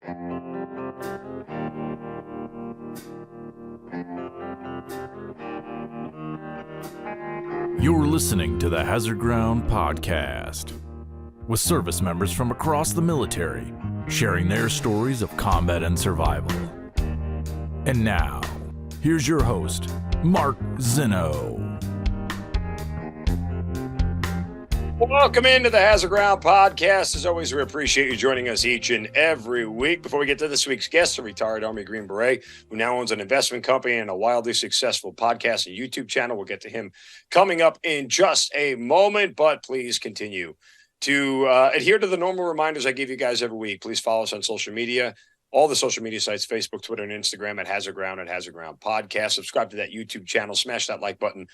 You're listening to the Hazard Ground Podcast, with service members from across the military sharing their stories of combat and survival. And now, here's your host, Mark Zinno. Welcome into the Hazard Ground Podcast. As always, we appreciate you joining us each and every week. Before we get to this week's guest, a retired Army Green Beret who now owns an investment company and a wildly successful podcast and YouTube channel. We'll get to him coming up in just a moment, but please continue to adhere to the normal reminders I give you guys every week. Please follow us on social media, all the social media sites, Facebook, Twitter, and Instagram at Hazard Ground Podcast. Subscribe to that YouTube channel. Smash that like button.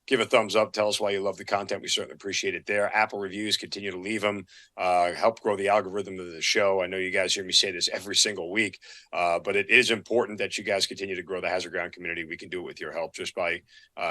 Give a thumbs up. Tell us why you love the content. We certainly appreciate it there. Apple reviews, continue to leave them. Help grow the algorithm of the show. I know you guys hear me say this every single week, but it is important that you guys continue to grow the Hazard Ground community. We can do it with your help just by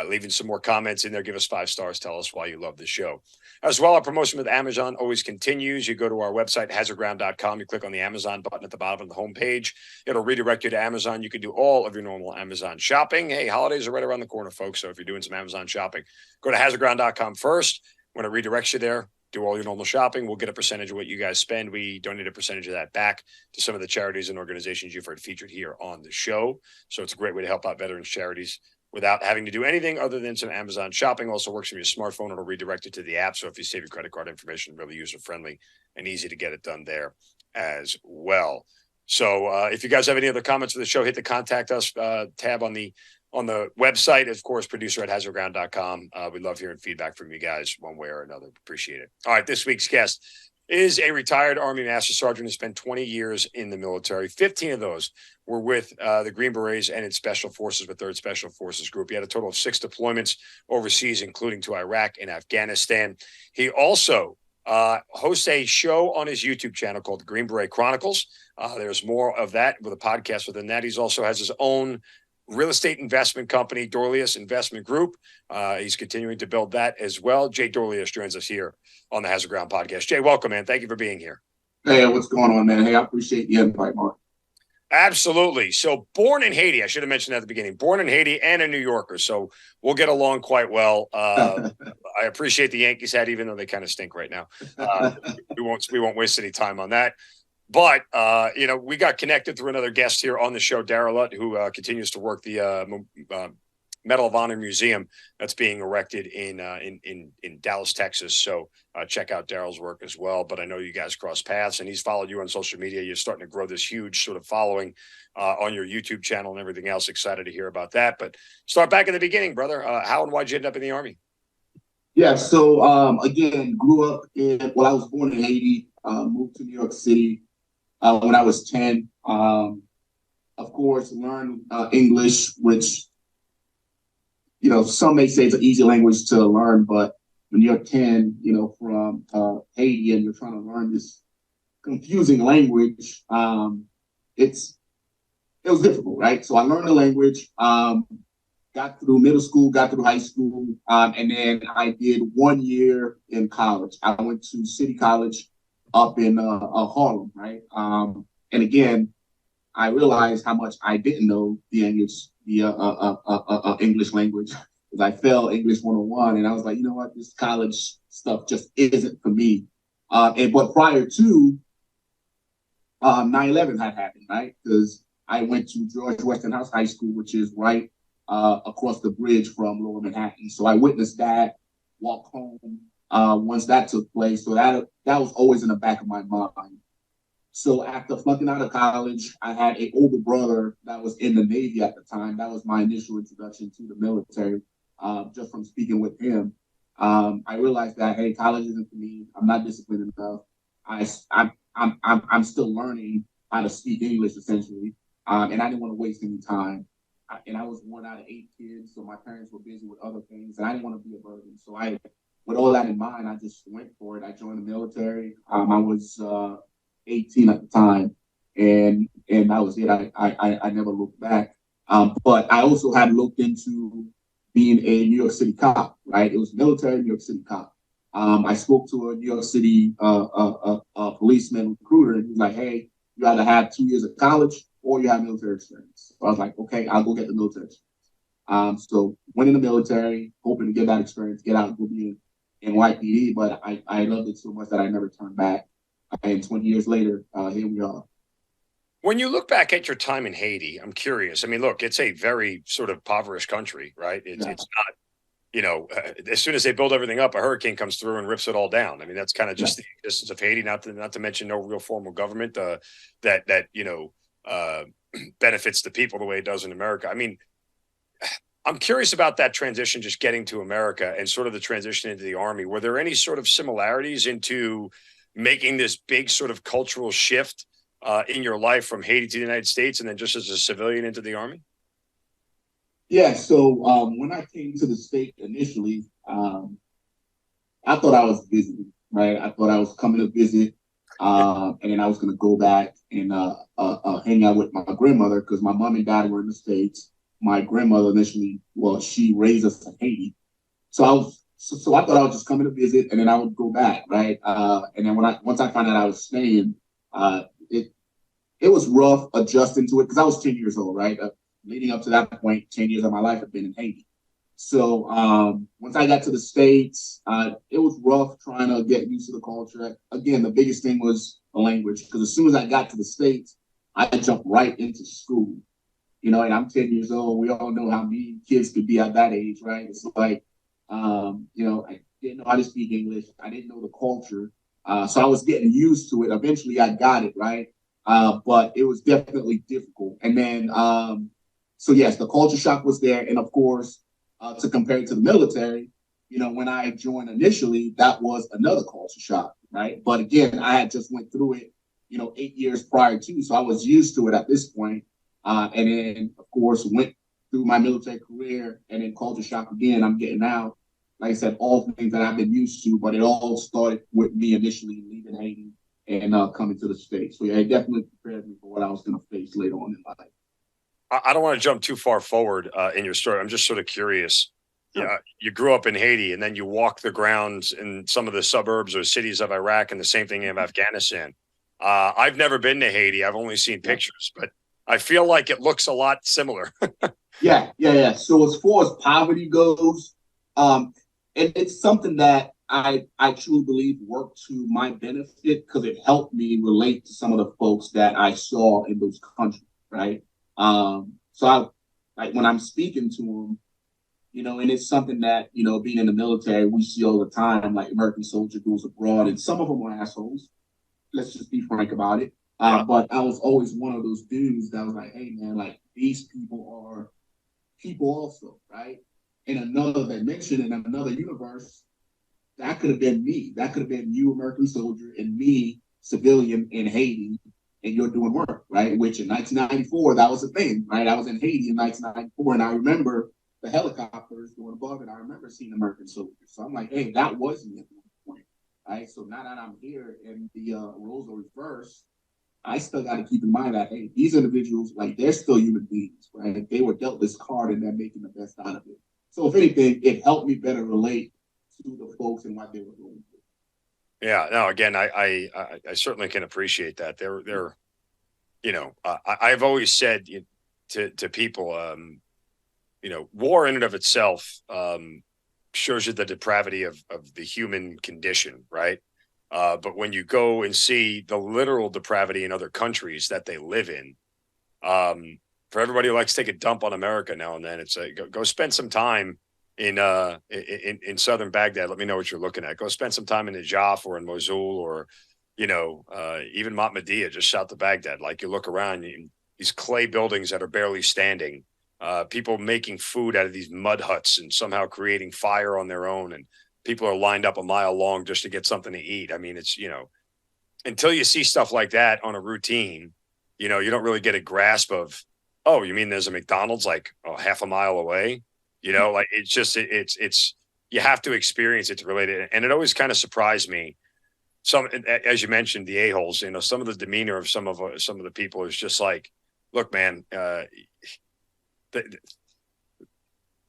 leaving some more comments in there. Give us 5 stars. Tell us why you love the show. As well, our promotion with Amazon always continues. You go to our website, hazardground.com. You click on the Amazon button at the bottom of the homepage. It'll redirect you to Amazon. You can do all of your normal Amazon shopping. Hey, holidays are right around the corner, folks. So if you're doing some Amazon shopping, go to hazardground.com first. When it redirects you there, do all your normal shopping. We'll get a percentage of what you guys spend. We donate a percentage of that back to some of the charities and organizations you've heard featured here on the show. So it's a great way to help out veterans charities without having to do anything other than some Amazon shopping. Also works from your smartphone. It'll redirect it to the app. So if you save your credit card information, really user-friendly and easy to get it done there as well. So if you guys have any other comments for the show, hit the contact us tab on the website, of course, producer at hazardground.com. We love hearing feedback from you guys one way or another. Appreciate it. All right, this week's guest is a retired Army Master Sergeant who spent 20 years in the military. 15 of those were with the Green Berets and its Special Forces, with 3rd Special Forces Group. He had a total of 6 deployments overseas, including to Iraq and Afghanistan. He also hosts a show on his YouTube channel called the Green Beret Chronicles. There's more of that with a podcast within that. He also has his own real estate investment company, Dorleus Investment Group. He's continuing to build that as well. Jay Dorleus joins us here on the Hazard Ground Podcast. Jay, welcome, man. Thank you for being here. Hey, what's going on, man? Hey, I appreciate the invite, Mark. Absolutely. So born in Haiti, I should have mentioned that at the beginning, born in Haiti and a New Yorker. So we'll get along quite well. I appreciate the Yankees hat, even though they kind of stink right now. We won't waste any time on that. But, we got connected through another guest here on the show, Dorleus, who continues to work the Medal of Honor Museum that's being erected in Dallas, Texas. So check out Daryl's work as well. But I know you guys cross paths, and he's followed you on social media. You're starting to grow this huge sort of following on your YouTube channel and everything else. Excited to hear about that. But start back in the beginning, brother. How and why did you end up in the Army? Yeah, so again, grew up I was born in Haiti, moved to New York City when I was 10. Of course, learned English, which, some may say it's an easy language to learn, but when you're 10, from Haiti and you're trying to learn this confusing language, it was difficult, right? So I learned the language, got through middle school, got through high school, and then I did 1 year in college. I went to City College up in Harlem, right? And again, I realized how much I didn't know the English language, because I failed English 101, and I was like, you know what, this college stuff just isn't for me. But prior to 9/11 had happened, right? Because I went to George Westinghouse High School, which is right across the bridge from Lower Manhattan. So I witnessed that, walked home once that took place. So that was always in the back of my mind. So after flunking out of college, I had an older brother that was in the Navy at the time. That was my initial introduction to the military, just from speaking with him. I realized that, hey, college isn't for me. I'm not disciplined enough. I'm still learning how to speak English, essentially, and I didn't want to waste any time. And I was 1 out of 8 kids, so my parents were busy with other things, and I didn't want to be a burden. So with all that in mind, I just went for it. I joined the military. I was 18 at the time, and that was it. I never looked back. But I also had looked into being a New York City cop, right? It was military New York City cop. I spoke to a New York City policeman recruiter, and he was like, hey, You either have 2 years of college or you have military experience. So I was like, okay, I'll go get the military experience. So went in the military, hoping to get that experience, get out and go be in YPD. But I loved it so much that I never turned back. And 20 years later, here we are. When you look back at your time in Haiti, I'm curious. I mean, look, it's a very sort of impoverished country, right? It's not, as soon as they build everything up, a hurricane comes through and rips it all down. I mean, that's kind of just the existence of Haiti, not to mention no real formal government that benefits the people the way it does in America. I mean, I'm curious about that transition, just getting to America and sort of the transition into the Army. Were there any sort of similarities into making this big sort of cultural shift in your life from Haiti to the United States and then just as a civilian into the Army? Yeah, so when I came to the state initially, I thought I was visiting, right? I thought I was coming to visit, and then I was going to go back and hang out with my grandmother because my mom and dad were in the States. My grandmother initially, she raised us in Haiti. So I thought I was just coming to visit, and then I would go back, right? And then once I found out I was staying, it was rough adjusting to it because I was 10 years old, right? Leading up to that point, 10 years of my life have been in Haiti. So once I got to the States, it was rough trying to get used to the culture. Again, the biggest thing was the language, because as soon as I got to the States, I jumped right into school. And I'm 10 years old. We all know how mean kids could be at that age, right? It's like, I didn't know how to speak English. I didn't know the culture. So I was getting used to it. Eventually I got it, right? But it was definitely difficult. And then, so yes, the culture shock was there. And of course, to compare it to the military, when I joined initially, that was another culture shock, right? But again, I had just went through it, 8 years prior to, so I was used to it at this point. And then, of course, went through my military career and then culture shock again. I'm getting out, like I said, all things that I've been used to, but it all started with me initially leaving Haiti and coming to the States. So yeah, it definitely prepared me for what I was going to face later on in life. I don't want to jump too far forward in your story. I'm just sort of curious. Sure. Yeah, you grew up in Haiti and then you walk the grounds in some of the suburbs or cities of Iraq, and the same thing in Afghanistan. I've never been to Haiti. I've only seen pictures, but I feel like it looks a lot similar. Yeah. So as far as poverty goes, it's something that I truly believe worked to my benefit because it helped me relate to some of the folks that I saw in those countries, right? So when I'm speaking to them, and it's something that, being in the military, we see all the time, like American soldier goes abroad, and some of them are assholes. Let's just be frank about it. But I was always one of those dudes that was like, hey, man, like these people are people also, right? In another dimension, in another universe, that could have been me. That could have been you, American soldier, and me, civilian in Haiti, and you're doing work, right? Which in 1994, that was a thing, right? I was in Haiti in 1994, and I remember the helicopters going above, and I remember seeing American soldiers. So I'm like, hey, that was me at one point, right? So now that I'm here and the roles are reversed, I still got to keep in mind that, hey, these individuals, like, they're still human beings, right? They were dealt this card and they're making the best out of it. So if anything, it helped me better relate to the folks and what they were going through. Yeah, no, again, I certainly can appreciate that. I've always said to people, war in and of itself shows you the depravity of the human condition, right? But when you go and see the literal depravity in other countries that they live in, for everybody who likes to take a dump on America now and then, it's go spend some time in southern Baghdad. Let me know what you're looking at. Go spend some time in Najaf or in Mosul or, even Mahmadiyah, just south of Baghdad. Like, you look around, these clay buildings that are barely standing, people making food out of these mud huts and somehow creating fire on their own, and people are lined up a mile long just to get something to eat. I mean, it's, until you see stuff like that on a routine, you don't really get a grasp of, oh, you mean there's a McDonald's like half a mile away? Like, it's just, it's, you have to experience it to relate it. And it always kind of surprised me. As you mentioned, the a-holes, some of the demeanor of some of the people is just like, look, man, at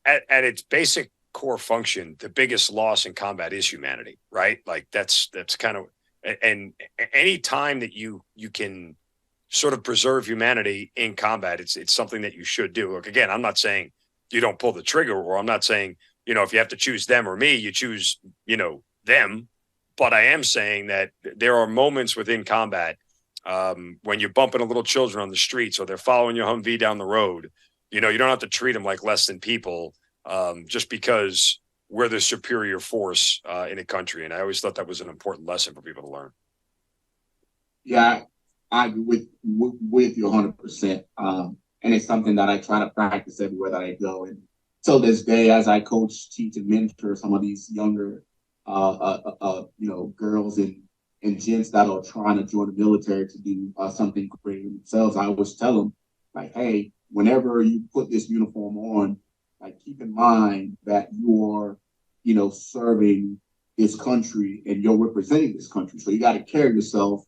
its basic core function, the biggest loss in combat is humanity, right? Like that's kind of, and any time that you can sort of preserve humanity in combat. It's something that you should do. Look, again, I'm not saying you don't pull the trigger, or I'm not saying, if you have to choose them or me, you choose, them. But I am saying that there are moments within combat when you're bumping little children on the streets or they're following your Humvee down the road. You don't have to treat them like less than people just because we're the superior force in a country. And I always thought that was an important lesson for people to learn. Yeah, I agree with you 100%. And it's something that I try to practice everywhere that I go. And till this day, as I coach, teach, and mentor some of these younger, girls and gents that are trying to join the military to do something great themselves, I always tell them, like, hey, whenever you put this uniform on, like, keep in mind that you're, serving this country and you're representing this country. So you got to carry yourself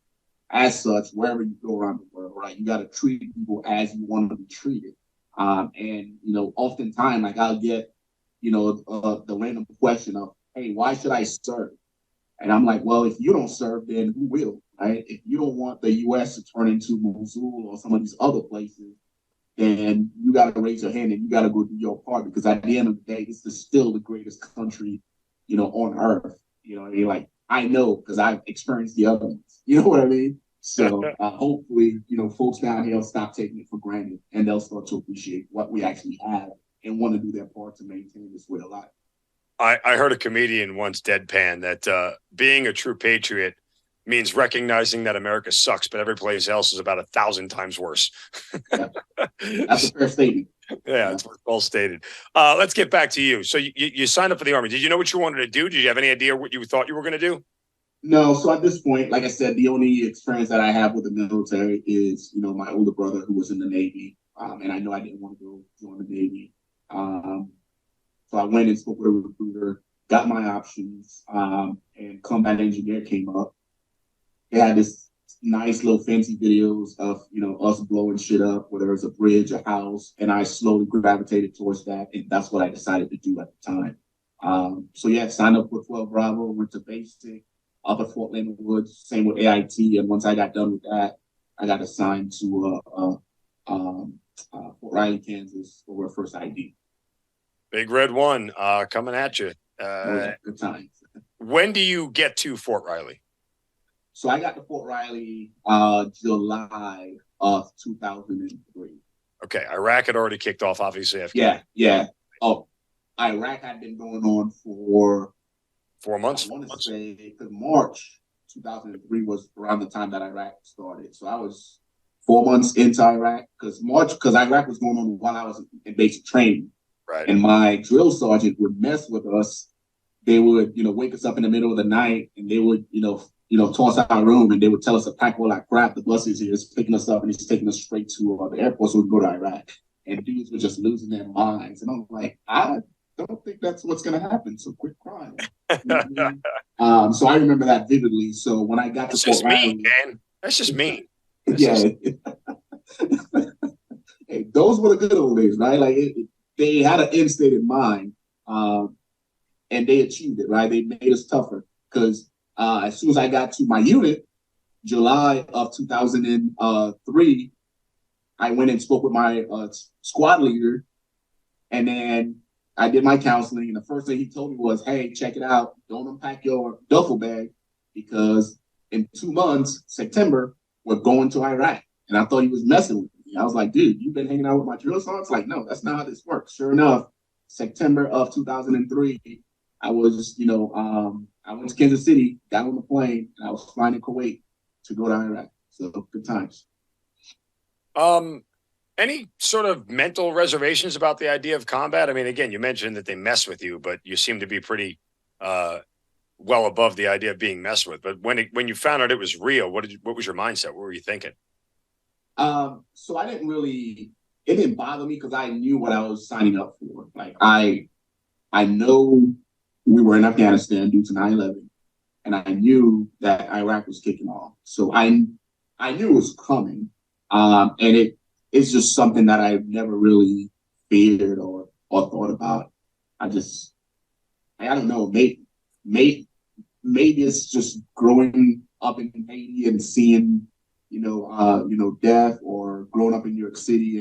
as such wherever you go around the world, right? You got to treat people as you want to be treated. Oftentimes, like, I'll get, the random question of, hey, why should I serve? And I'm like, well, if you don't serve, then who will, right? If you don't want the U.S. to turn into Mosul or some of these other places, then you got to raise your hand and you got to go do your part, because at the end of the day, this is still the greatest country, on earth. Like, I know because I've experienced the other ones. You know what I mean? So hopefully, folks down here will stop taking it for granted and they'll start to appreciate what we actually have and want to do their part to maintain this way of life. I heard a comedian once deadpan that being a true patriot means recognizing that America sucks, but every place else is about 1,000 times worse. Yeah. That's a fair statement. Yeah, it's well stated. Let's get back to you. So you signed up for the Army. Did you know what you wanted to do? Did you have any idea what you thought you were going to do? No. So at this point, like I said, the only experience that I have with the military is, my older brother who was in the Navy. And I know I didn't want to go join the Navy. So I went and spoke with a recruiter, got my options, and combat engineer came up. They had this nice little fancy videos of, us blowing shit up, whether it was a bridge, a house, and I slowly gravitated towards that, and that's what I decided to do at the time. Signed up with 12 Bravo, went to basic, up at Fort Leonard Woods, same with AIT, and once I got done with that, I got assigned to Fort Riley, Kansas, for our first ID. Big Red One coming at you. Good times. When do you get to Fort Riley? So I got to Fort Riley July of 2003. Okay, Iraq had already kicked off, obviously. Yeah. Oh, Iraq had been going on for 4 months. I want to say because March 2003 was around the time that Iraq started. So I was 4 months into Iraq because Iraq was going on while I was in basic training. Right. And my drill sergeant would mess with us. They would, wake us up in the middle of the night and they would, toss out our room and they would tell us to pack all our crap. The bus is here, it's picking us up and it's taking us straight to the airport so we could go to Iraq. And dudes were just losing their minds. And I'm like, I don't think that's what's going to happen. So quit crying. So I remember that vividly. So when I got to Fort Riley, man. That's just mean. Hey, those were the good old days, right? Like they had an end state in mind, and they achieved it, right? They made us tougher because as soon as I got to my unit, July of 2003, I went and spoke with my squad leader, and then I did my counseling. And the first thing he told me was, hey, check it out. Don't unpack your duffel bag because in 2 months, September, we're going to Iraq. And I thought he was messing with me. I was like, dude, you've been hanging out with my drill sergeants? Like, no, that's not how this works. Sure enough, September of 2003, I was, I went to Kansas City, got on the plane, and I was flying to Kuwait to go to Iraq. So good times. Any sort of mental reservations about the idea of combat? I mean, again, you mentioned that they mess with you, but you seem to be pretty well above the idea of being messed with. But when you found out it was real, what was your mindset? What were you thinking? So it didn't bother me because I knew what I was signing up for. Like I know we were in Afghanistan due to 9/11, and I knew that Iraq was kicking off. So I knew it was coming. And it's just something that I never really feared or thought about. I don't know, maybe it's just growing up in Haiti and seeing, death, or growing up in New York City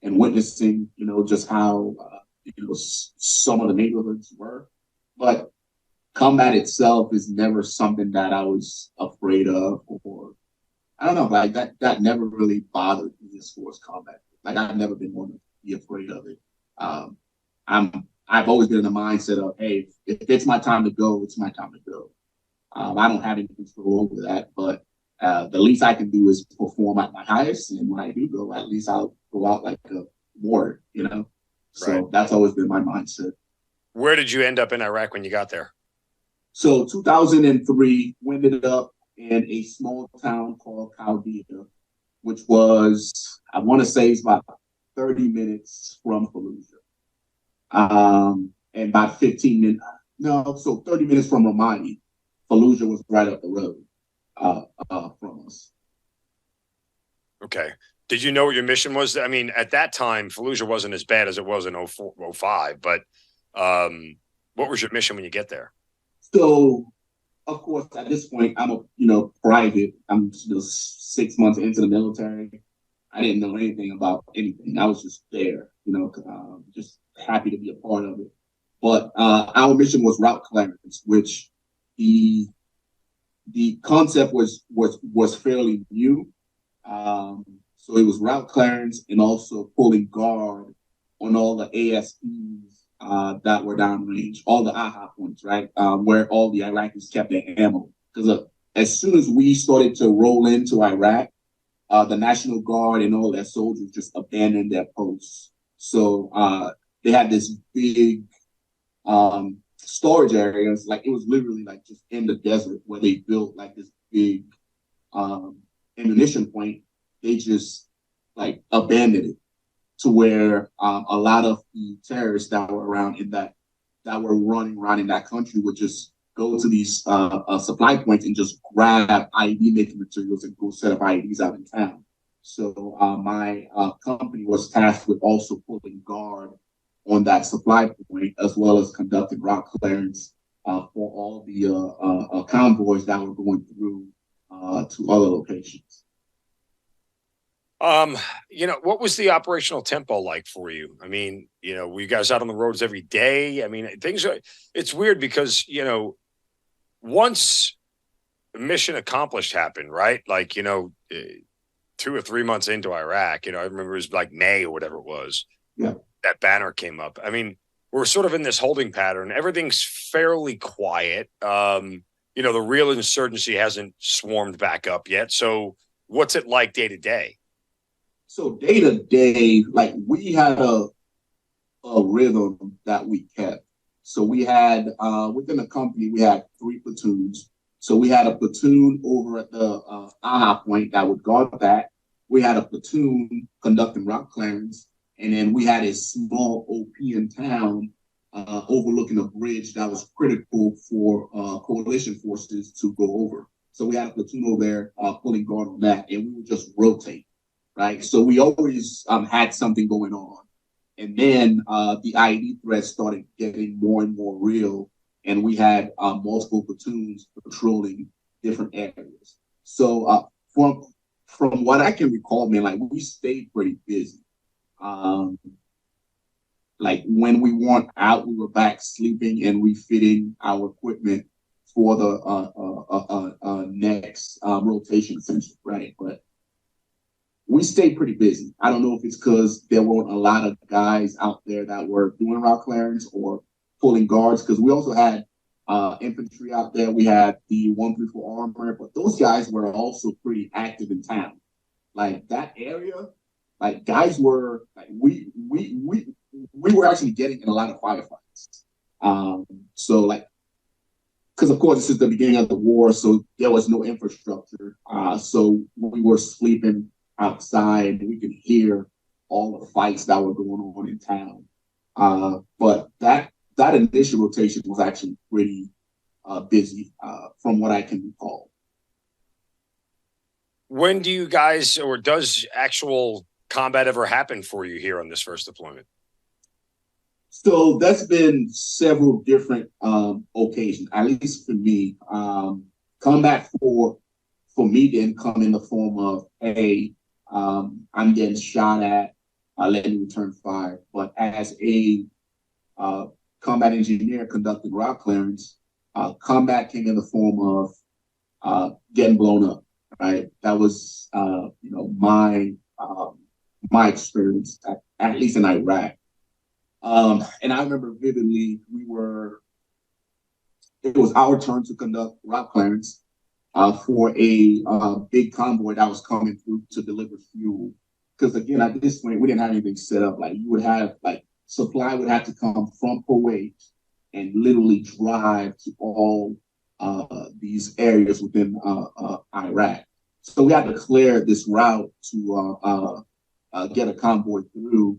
and witnessing, just how, some of the neighborhoods were. But combat itself is never something that I was afraid of, or I don't know, like that never really bothered me as far as combat. Like, I've never been one to be afraid of it. I've always been in the mindset of, hey, if it's my time to go, it's my time to go. I don't have any control over that, but the least I can do is perform at my highest, and when I do go, at least I'll go out like a warrior, So Right. That's always been my mindset. Where did you end up in Iraq when you got there? So 2003, we ended up in a small town called Chaldea, which was, I want to say, it's about 30 minutes from Fallujah. And about 15 minutes, so 30 minutes from Ramadi. Fallujah was right up the road from us. Okay. Did you know what your mission was? I mean, at that time, Fallujah wasn't as bad as it was in 04, 05, but what was your mission when you get there? So, of course, at this point, I'm a private. I'm 6 months into the military. I didn't know anything about anything. I was just there, just happy to be a part of it. But our mission was route clearance, which the concept was fairly new. So it was route clearance and also pulling guard on all the ASPs that were downrange, all the AHA points, right, where all the Iraqis kept their ammo. Because as soon as we started to roll into Iraq, the National Guard and all their soldiers just abandoned their posts. So they had this big storage areas, like it was literally like just in the desert where they built like this big ammunition point. They just like abandoned it to where a lot of the terrorists that were around that were running around in that country would just go to these supply points and just grab IED making materials and go set up IEDs out in town. So my company was tasked with also pulling guard on that supply point, as well as conducting route clearance for all the convoys that were going through to other locations. What was the operational tempo like for you? I mean, were you guys out on the roads every day? I mean, it's weird because, once mission accomplished happened, right? Like, 2 or 3 months into Iraq, I remember it was like May or whatever it was. Yeah. That banner came up. I mean, we're sort of in this holding pattern. Everything's fairly quiet. The real insurgency hasn't swarmed back up yet. So what's it like day to day? So day to day, like we had a rhythm that we kept. So we had within the company, we had 3 platoons. So we had a platoon over at the AHA point that would guard that. We had a platoon conducting route clearance, and then we had a small OP in town overlooking a bridge that was critical for coalition forces to go over. So we had a platoon over there pulling guard on that, and we would just rotate. Right, so we always had something going on, and then the IED threat started getting more and more real, and we had multiple platoons patrolling different areas. So from what I can recall, man, like we stayed pretty busy. Like when we weren't out, we were back sleeping and refitting our equipment for the next rotation, essentially, right? But we stayed pretty busy. I don't know if it's because there weren't a lot of guys out there that were doing route clearance or pulling guards, because we also had infantry out there. We had the 134 armor, but those guys were also pretty active in town. Like that area, like guys were like we were actually getting in a lot of firefights. So like, because of course this is the beginning of the war, so there was no infrastructure. So we were sleeping outside. We could hear all the fights that were going on in town. But that initial rotation was actually pretty busy, from what I can recall. When do you guys, or does actual combat ever happen for you here on this first deployment? So that's been several different occasions, at least for me. Combat for for me didn't come in the form of, hey, I'm getting shot at, let me return fire. But as a combat engineer conducting route clearance, combat came in the form of getting blown up. Right, that was my experience, at least in Iraq. And I remember vividly, it was our turn to conduct route clearance for a big convoy that was coming through to deliver fuel. Because again, at this point, we didn't have anything set up. Like you would have, like supply would have to come from Kuwait and literally drive to all these areas within Iraq. So we had to clear this route to get a convoy through.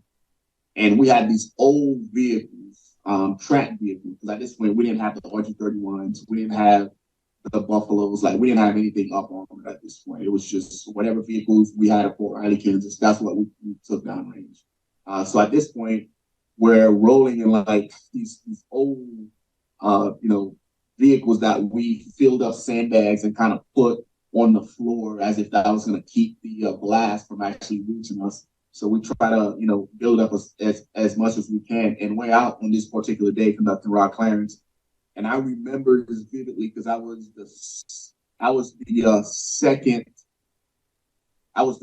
And we had these old vehicles, track vehicles, because at this point, we didn't have the RG-31s, we didn't have the Buffaloes, like we didn't have anything up on it at this point. It was just whatever vehicles we had at Fort Riley, Kansas, that's what we took downrange. So at this point, we're rolling in like these old, vehicles that we filled up sandbags and kind of put on the floor as if that was going to keep the blast from actually reaching us. So we try to, build up as much as we can. And we're out on this particular day conducting route clearance. And I remember this vividly because I was the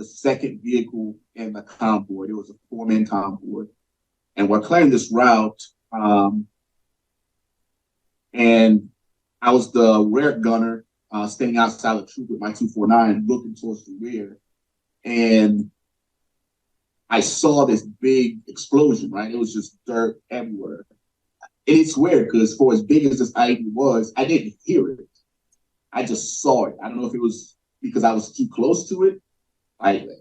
second vehicle in the convoy. It was a 4-man convoy, and we're clearing this route. And I was the rear gunner, standing outside the troop with my 249, looking towards the rear, and I saw this big explosion. Right, it was just dirt everywhere. And it's weird because for as big as this IED was, I didn't hear it. I just saw it. I don't know if it was because I was too close to it.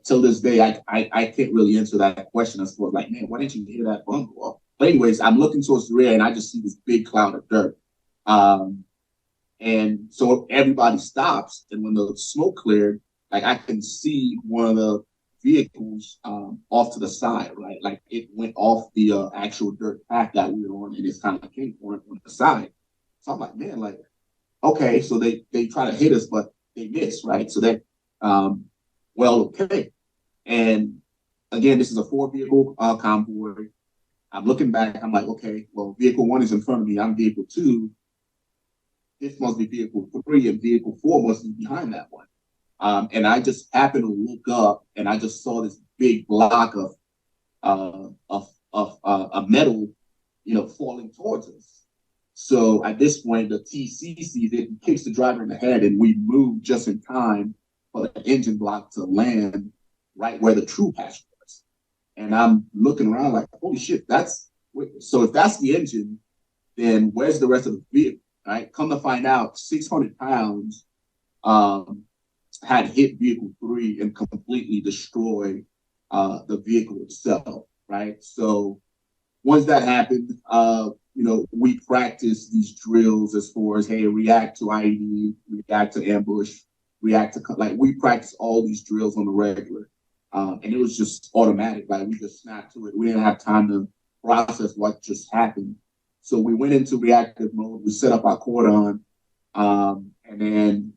Till this day, I can't really answer that question. I was like, man, why didn't you hear that bomb go off? But anyways, I'm looking towards the rear and I just see this big cloud of dirt. And so everybody stops. And when the smoke cleared, like I can see one of the vehicles off to the side, right? Like it went off the actual dirt path that we were on, and it's kind of came on the side. So I'm like, man, like, okay, so they try to hit us, but they miss, right? So they, okay. And again, this is a 4-vehicle convoy. I'm looking back, I'm like, okay, well, vehicle 1 is in front of me, I'm vehicle 2. This must be vehicle 3, and vehicle 4 must be behind that one. And I just happened to look up, and I just saw this big block of metal, falling towards us. So at this point, the TC sees it and kicks the driver in the head, and we move just in time for the engine block to land right where the troop hatch was. And I'm looking around like, holy shit, so if that's the engine, then where's the rest of the vehicle, right? Come to find out, 600 pounds had hit vehicle 3 and completely destroyed the vehicle itself, right? So once that happened, we practice these drills as far as, hey, react to IED, react to ambush, we practice all these drills on the regular. And it was just automatic, like we just snapped to it. We didn't have time to process what just happened. So we went into reactive mode, we set up our cordon, and then,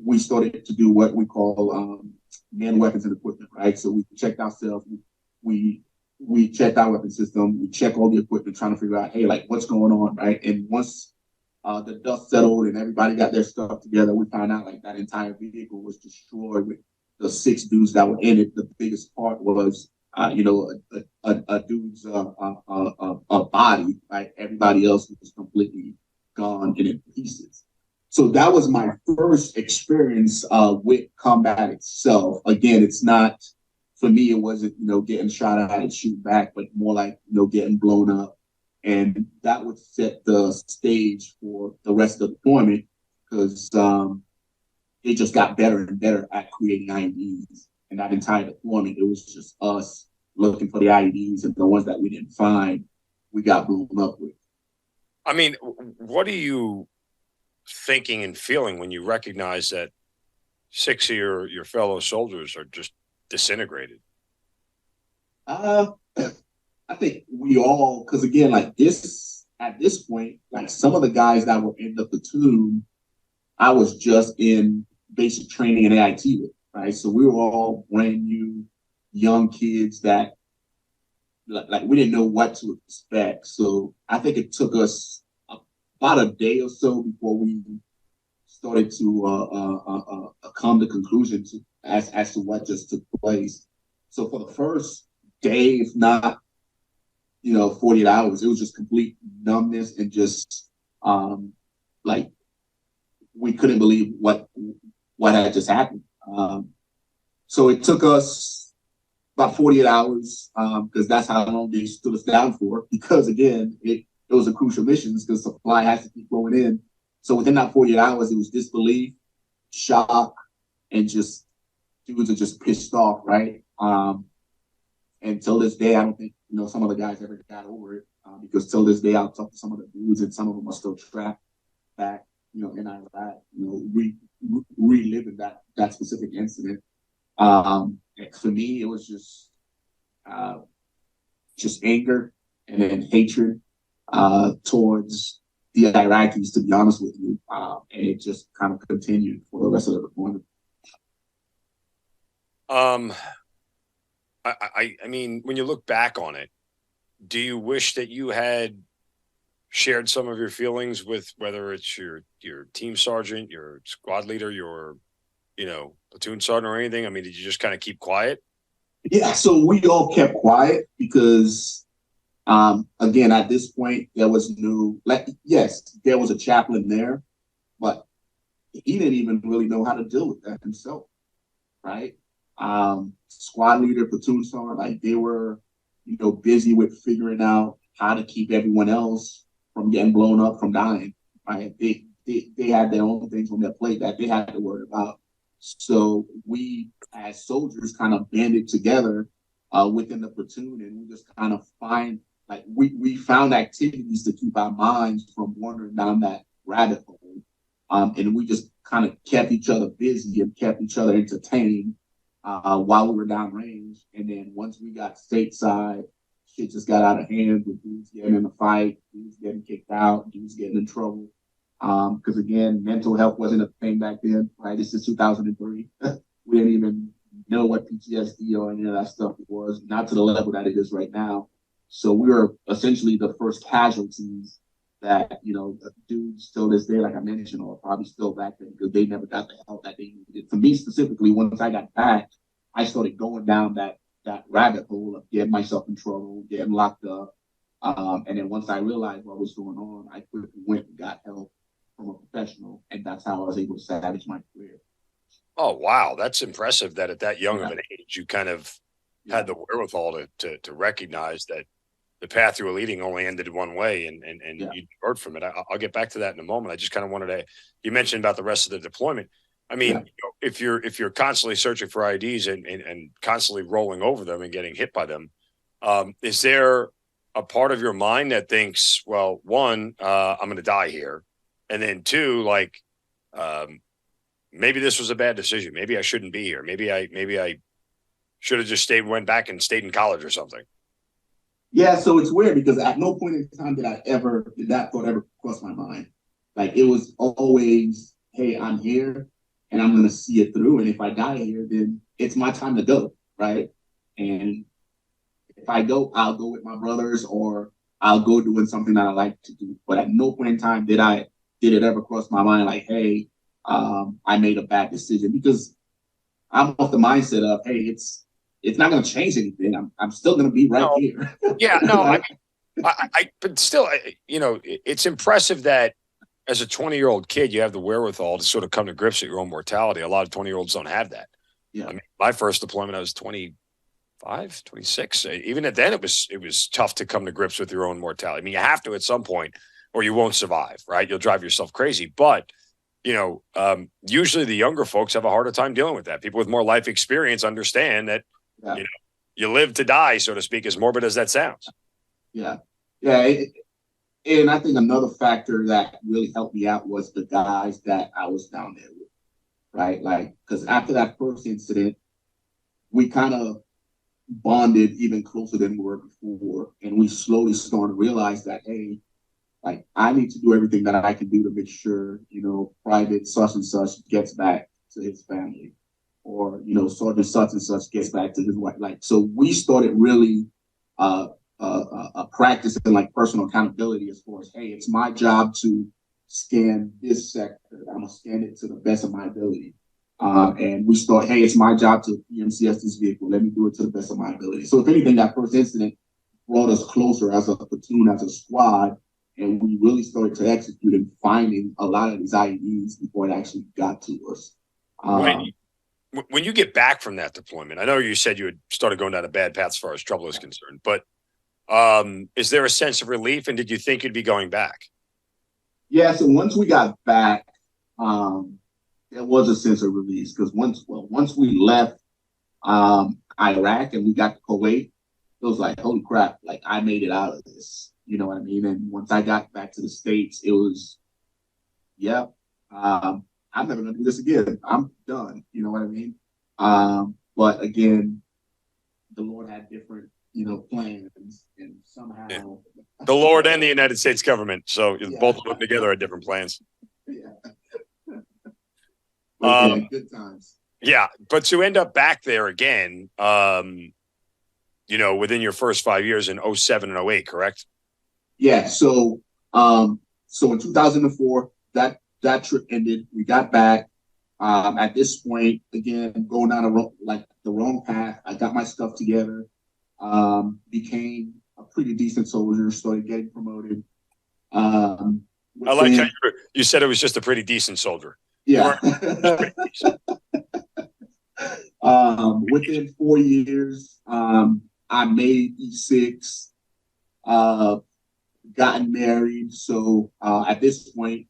we started to do what we call man weapons and equipment, right? So we checked ourselves, we checked our weapon system, we checked all the equipment, trying to figure out, hey, like what's going on, right? And once the dust settled and everybody got their stuff together, we found out like that entire vehicle was destroyed with the 6 dudes that were in it. The biggest part was, a dude's body, right? Everybody else was completely gone and in pieces. So that was my first experience with combat itself. Again, it's not, for me, it wasn't, getting shot at and shoot back, but more like, getting blown up. And that would set the stage for the rest of the deployment because it just got better and better at creating IEDs. And that entire deployment, it was just us looking for the IEDs, and the ones that we didn't find, we got blown up with. I mean, what are you thinking and feeling when you recognize that 6 of your fellow soldiers are just disintegrated? I think we all, because again, like this, at this point, like some of the guys that were in the platoon, I was just in basic training in AIT with, right? So we were all brand new, young kids that like we didn't know what to expect. So I think it took us about a day or so before we started to come to conclusions as to what just took place. So for the first day, if not, 48 hours, it was just complete numbness and just like we couldn't believe what had just happened. So it took us about 48 hours because that's how long they stood us down for. Because again, it was a crucial mission because supply has to keep flowing in. So within that 48 hours, it was disbelief, shock, and just dudes are just pissed off, right? And till this day, I don't think some of the guys ever got over it because till this day, I'll talk to some of the dudes, and some of them are still trapped back, in Iraq, reliving that specific incident. For me, it was just anger and then hatred towards the Iraqis, to be honest with you, and it just kind of continued for the rest of the deployment. I mean, when you look back on it, do you wish that you had shared some of your feelings with whether it's your team sergeant, your squad leader, your platoon sergeant or anything? I mean, did you just kind of keep quiet? Yeah, so we all kept quiet because again, at this point, there was yes, there was a chaplain there, but he didn't even really know how to deal with that himself, right? Squad leader, platoon sergeant, like they were, busy with figuring out how to keep everyone else from getting blown up, from dying, right? They had their own things on their plate that they had to worry about. So we, as soldiers, kind of banded together within the platoon, and we just kind of we found activities to keep our minds from wandering down that rabbit hole. And we just kind of kept each other busy and kept each other entertained while we were downrange. And then once we got stateside, shit just got out of hand with dudes getting in a fight, dudes getting kicked out, dudes getting in trouble. Because again, mental health wasn't a thing back then, right? This is 2003. We didn't even know what PTSD or any of that stuff was, not to the level that it is right now. So we were essentially the first casualties that, dudes still this day, like I mentioned, are probably still back then because they never got the help that they needed. For me specifically, once I got back, I started going down that rabbit hole of getting myself in trouble, getting locked up. And then once I realized what was going on, I quickly went and got help from a professional, and that's how I was able to salvage my career. Oh, wow. That's impressive that at that young of an age, you kind of had the wherewithal to recognize that the path you were leading only ended one way and you diverted from it. I'll get back to that in a moment. I just kind of wanted to, you mentioned about the rest of the deployment. I mean, if you're constantly searching for IDs and constantly rolling over them and getting hit by them, is there a part of your mind that thinks, well, one, I'm going to die here. And then two, maybe this was a bad decision. Maybe I shouldn't be here. Maybe I should have just went back and stayed in college or something. Yeah, so it's weird because at no point in time did that thought ever cross my mind. Like it was always, hey, I'm here and I'm going to see it through. And if I die here, then it's my time to go, right? And if I go, I'll go with my brothers or I'll go doing something that I like to do. But at no point in time did it ever cross my mind like, hey, I made a bad decision, because I'm off the mindset of, hey, it's not going to change anything. I'm still going to be right here. Yeah, no, I mean, but still, it's impressive that as a 20-year-old kid, you have the wherewithal to sort of come to grips with your own mortality. A lot of 20-year-olds don't have that. Yeah. I mean, my first deployment, I was 25, 26. Even at then, it was tough to come to grips with your own mortality. I mean, you have to at some point, or you won't survive, right? You'll drive yourself crazy. But usually the younger folks have a harder time dealing with that. People with more life experience understand that, you live to die, so to speak, as morbid as that sounds. Yeah. And I think another factor that really helped me out was the guys that I was down there with, right? Like, because after that first incident, we kind of bonded even closer than we were before. And we slowly started to realize that, hey, like, I need to do everything that I can do to make sure, Private such and such gets back to his family, or Sergeant such and such gets back to his wife. Like, so we started really practicing like personal accountability as far as, hey, it's my job to scan this sector. I'm gonna scan it to the best of my ability. And we start, hey, it's my job to EMCS this vehicle. Let me do it to the best of my ability. So if anything, that first incident brought us closer as a platoon, as a squad, and we really started to execute and finding a lot of these IEDs before it actually got to us. When you get back from that deployment, I know you said you had started going down a bad path as far as trouble is concerned, but is there a sense of relief, and did you think you'd be going back? Yeah, so once we got back, there was a sense of release, because once we left Iraq and we got to Kuwait, it was like, holy crap, like I made it out of this. You know what I mean? And once I got back to the States, it was, I'm never going to do this again. I'm done. You know what I mean? But again, the Lord had different, plans, and somehow. Yeah. The Lord and the United States government. So both of them together had different plans. Yeah. Good times. Yeah. But to end up back there again, within your first 5 years in 07 and 08, correct? Yeah. So in 2004, that trip ended. We got back. At this point, again, going down the wrong path. I got my stuff together. Became a pretty decent soldier. Started getting promoted. I like how you said it was just a pretty decent soldier. Yeah. Within 4 years, I made E6. Gotten married. So at this point,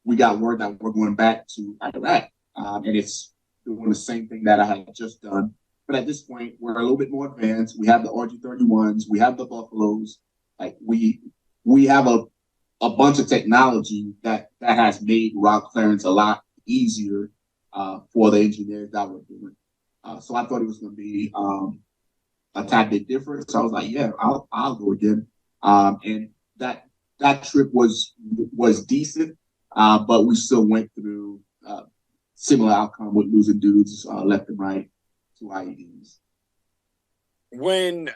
we got word that we're going back to Iraq, and it's doing the same thing that I had just done. But at this point, we're a little bit more advanced. We have the RG-31s, we have the Buffaloes. Like we have a bunch of technology that has made route clearance a lot easier for the engineers that we're doing. So I thought it was going to be a tad bit different. So I was like, yeah, I'll go again. And that trip was decent, but we still went through similar outcome with losing dudes left and right to IEDs. When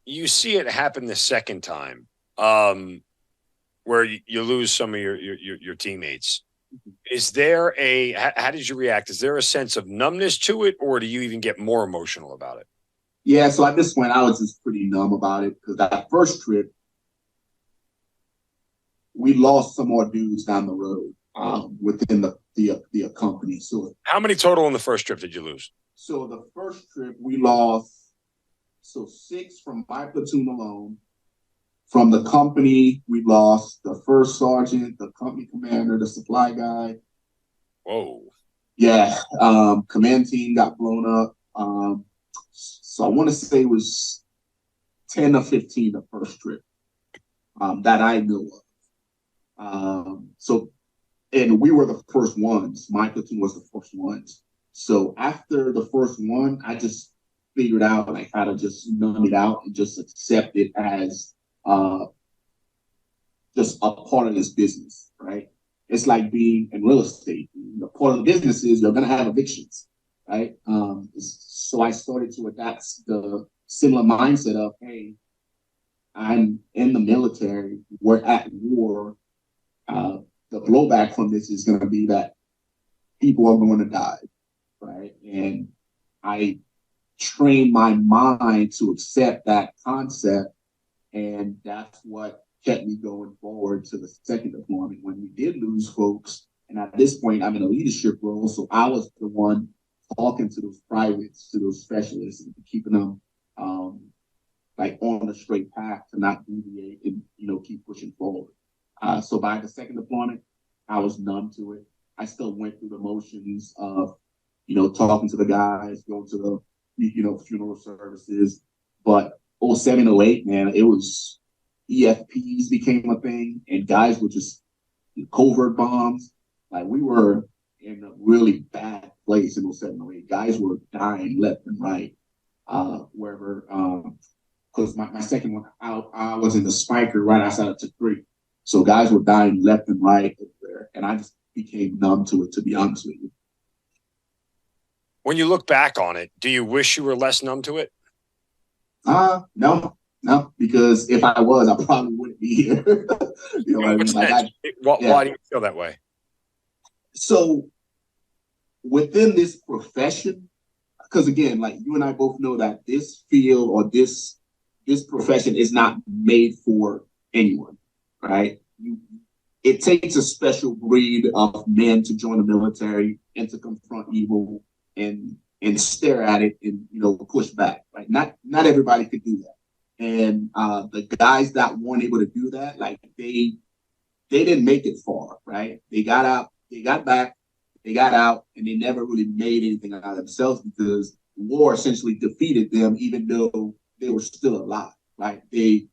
you see it happen the second time, where you lose some of your teammates, is there how did you react? Is there a sense of numbness to it, or do you even get more emotional about it? Yeah, so at this point, I was just pretty numb about it, because that first trip, we lost some more dudes down the road within the company. So how many total on the first trip did you lose? So the first trip we lost 6 from my platoon alone. From the company, we lost the first sergeant, the company commander, the supply guy. Whoa. Yeah, command team got blown up. So I want to say it was 10 or 15 the first trip that I know of. And we were the first ones. My platoon was the first ones. So after the first one, I just figured out like how to just numb it out and just accept it as just a part of this business, right? It's like being in real estate. The part of the business is you're going to have evictions, right? So I started to adapt the similar mindset of, hey, I'm in the military. We're at war. The blowback from this is going to be that people are going to die, right? And I trained my mind to accept that concept, and that's what kept me going forward to the second deployment when we did lose folks. And at this point, I'm in a leadership role, so I was the one talking to those privates, to those specialists, and keeping them like on the straight path to not deviate and keep pushing forward. So by the second deployment, I was numb to it. I still went through the motions of, talking to the guys, going to the, funeral services. But 07, 08, man, it was EFPs became a thing, and guys were just covert bombs. Like we were in a really bad place in 07, 08. Guys were dying left and right, wherever. Because my second one out, I was in the Spiker right outside of Creek. So guys were dying left and right over there. And I just became numb to it, to be honest with you. When you look back on it, do you wish you were less numb to it? No, because if I was, I probably wouldn't be here. You know what I mean? Like, why do you feel that way? So within this profession, because again, like you and I both know that this field or this profession is not made for anyone, right? It takes a special breed of men to join the military and to confront evil and stare at it and push back. Right? Not everybody could do that. And the guys that weren't able to do that, like they didn't make it far, right? They got out, they got back, they got out, and they never really made anything out of themselves because war essentially defeated them, even though they were still alive, right? They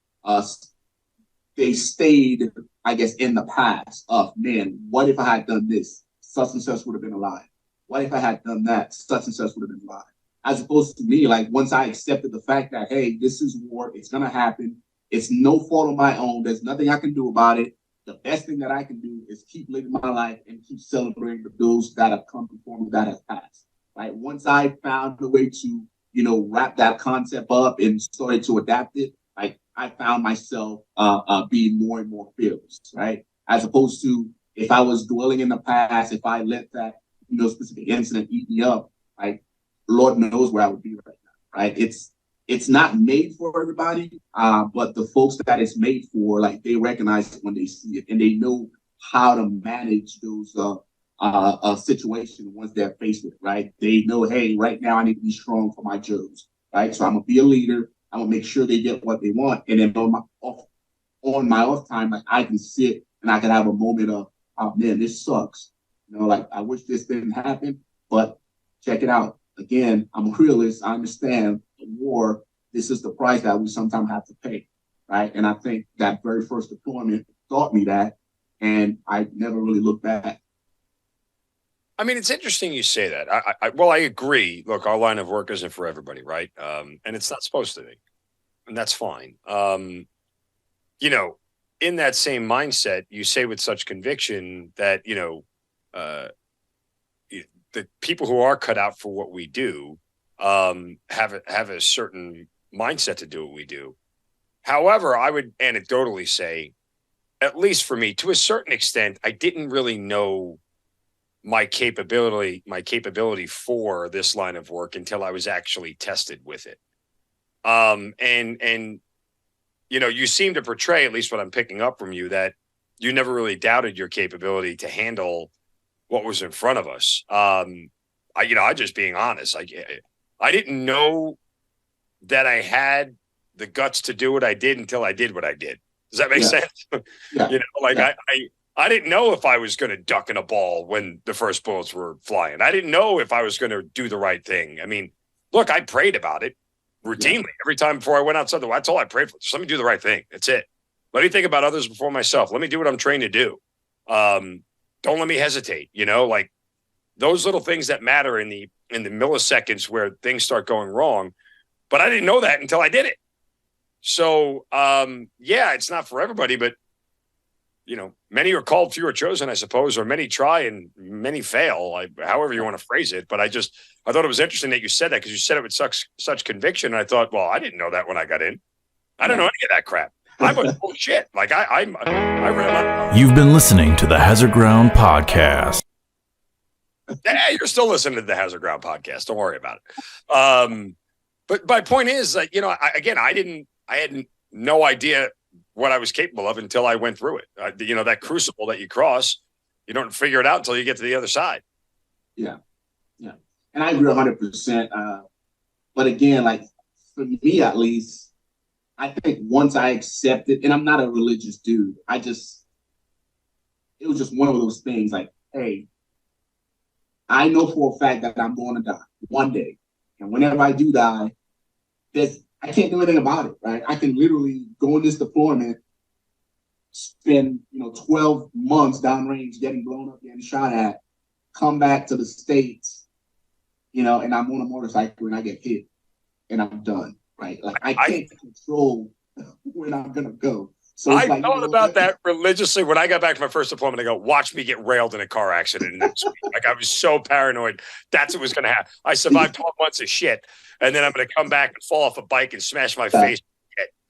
stayed, I guess, in the past of, man, what if I had done this? Such and such would have been alive. What if I had done that? Such and such would have been alive. As opposed to me, like once I accepted the fact that, hey, this is war, it's going to happen. It's no fault of my own. There's nothing I can do about it. The best thing that I can do is keep living my life and keep celebrating those that have come before me that have passed. Right? Once I found a way to, wrap that concept up and started to adapt it, like I found myself being more and more fearless, right? As opposed to if I was dwelling in the past, if I let that, specific incident eat me up, like Lord knows where I would be right now, right? It's not made for everybody, but the folks that it's made for, like they recognize it when they see it and they know how to manage those situations once they're faced with it, right? They know, hey, right now I need to be strong for my Joes, right? So I'm gonna be a leader. I'm gonna make sure they get what they want, and then on my off time, like I can sit and I can have a moment of, oh man, this sucks. Like I wish this didn't happen, but check it out. Again, I'm a realist. I understand the war. This is the price that we sometimes have to pay, right? And I think that very first deployment taught me that, and I never really looked back. I mean, it's interesting you say that. I agree. Look, our line of work isn't for everybody, right? And it's not supposed to be, and that's fine. In that same mindset, you say with such conviction that the people who are cut out for what we do have a certain mindset to do what we do. However, I would anecdotally say, at least for me, to a certain extent, I didn't really know my capability for this line of work until I was actually tested with it. And you seem to portray, at least what I'm picking up from you, that you never really doubted your capability to handle what was in front of us. I just being honest, I didn't know that I had the guts to do what I did until I did what I did. Does that make sense? Yeah. I didn't know if I was going to duck in a ball when the first bullets were flying. I didn't know if I was going to do the right thing. I mean, look, I prayed about it routinely every time before I went outside the. That's all I prayed for. Just let me do the right thing. That's it. Let me think about others before myself. Let me do what I'm trained to do. Don't let me hesitate. Like those little things that matter in the milliseconds where things start going wrong. But I didn't know that until I did it. So it's not for everybody, but many are called, few are chosen, I suppose, or many try and many fail, however you want to phrase it. But I thought it was interesting that you said that, because you said it with such conviction. And I thought, well, I didn't know that when I got in. I don't know any of that crap. I'm a bullshit. Like You've been listening to the Hazard Ground Podcast. Yeah, you're still listening to the Hazard Ground Podcast. Don't worry about it. But my point is that, I had no idea what I was capable of until I went through it. That crucible that you cross, you don't figure it out until you get to the other side. Yeah. And I agree 100%. But again, like for me at least, I think once I accepted, and I'm not a religious dude, it was just one of those things like, hey, I know for a fact that I'm going to die one day. And whenever I do die, I can't do anything about it, right? I can literally go in this deployment, spend 12 months downrange getting blown up, getting shot at, come back to the States, and I'm on a motorcycle and I get hit and I'm done, right? Like I can't control when I'm gonna go. So it's I like, thought about that religiously when I got back from my first deployment. I go, watch me get railed in a car accident next week. Like, I was so paranoid that's what was going to happen. I survived 12 months of shit, and then I'm going to come back and fall off a bike and smash my face.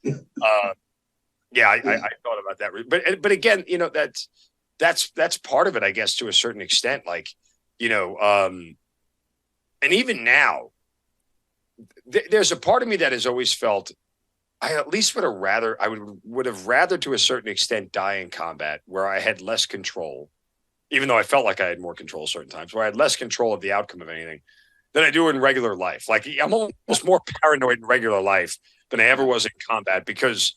Yeah, I thought about that, but again, that's part of it, I guess, to a certain extent. Like, and even now, there's a part of me that has always felt I at least would have rather to a certain extent die in combat where I had less control, even though I felt like I had more control certain times, where I had less control of the outcome of anything than I do in regular life. Like, I'm almost more paranoid in regular life than I ever was in combat because,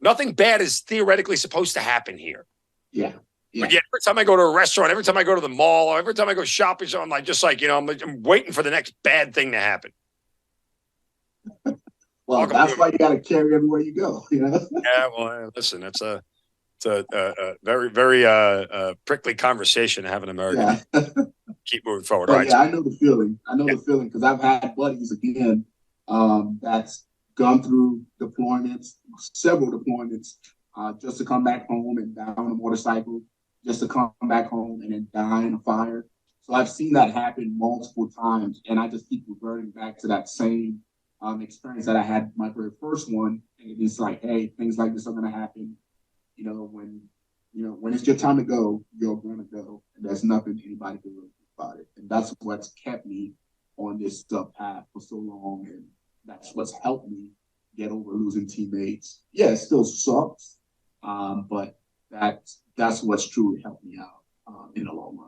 nothing bad is theoretically supposed to happen here. Yeah. But yet, every time I go to a restaurant, every time I go to the mall, or every time I go shopping, so I'm like, just like, I'm waiting for the next bad thing to happen. Well, that's why you got to carry everywhere you go. Yeah. Well, listen, it's a very, very prickly conversation to have in America. Yeah. Keep moving forward. But all right. Yeah, I know the feeling. The feeling because I've had buddies again that's gone through several deployments, just to come back home and die on a motorcycle, just to come back home and then die in a fire. So I've seen that happen multiple times, and I just keep reverting back to that same experience that I had my very first one. And it's like, hey, things like this are going to happen. When it's your time to go, you're going to go. And there's nothing anybody can really do about it. And that's what's kept me on this path for so long. And that's what's helped me get over losing teammates. Yeah, it still sucks. But that's what's truly helped me out in the long run.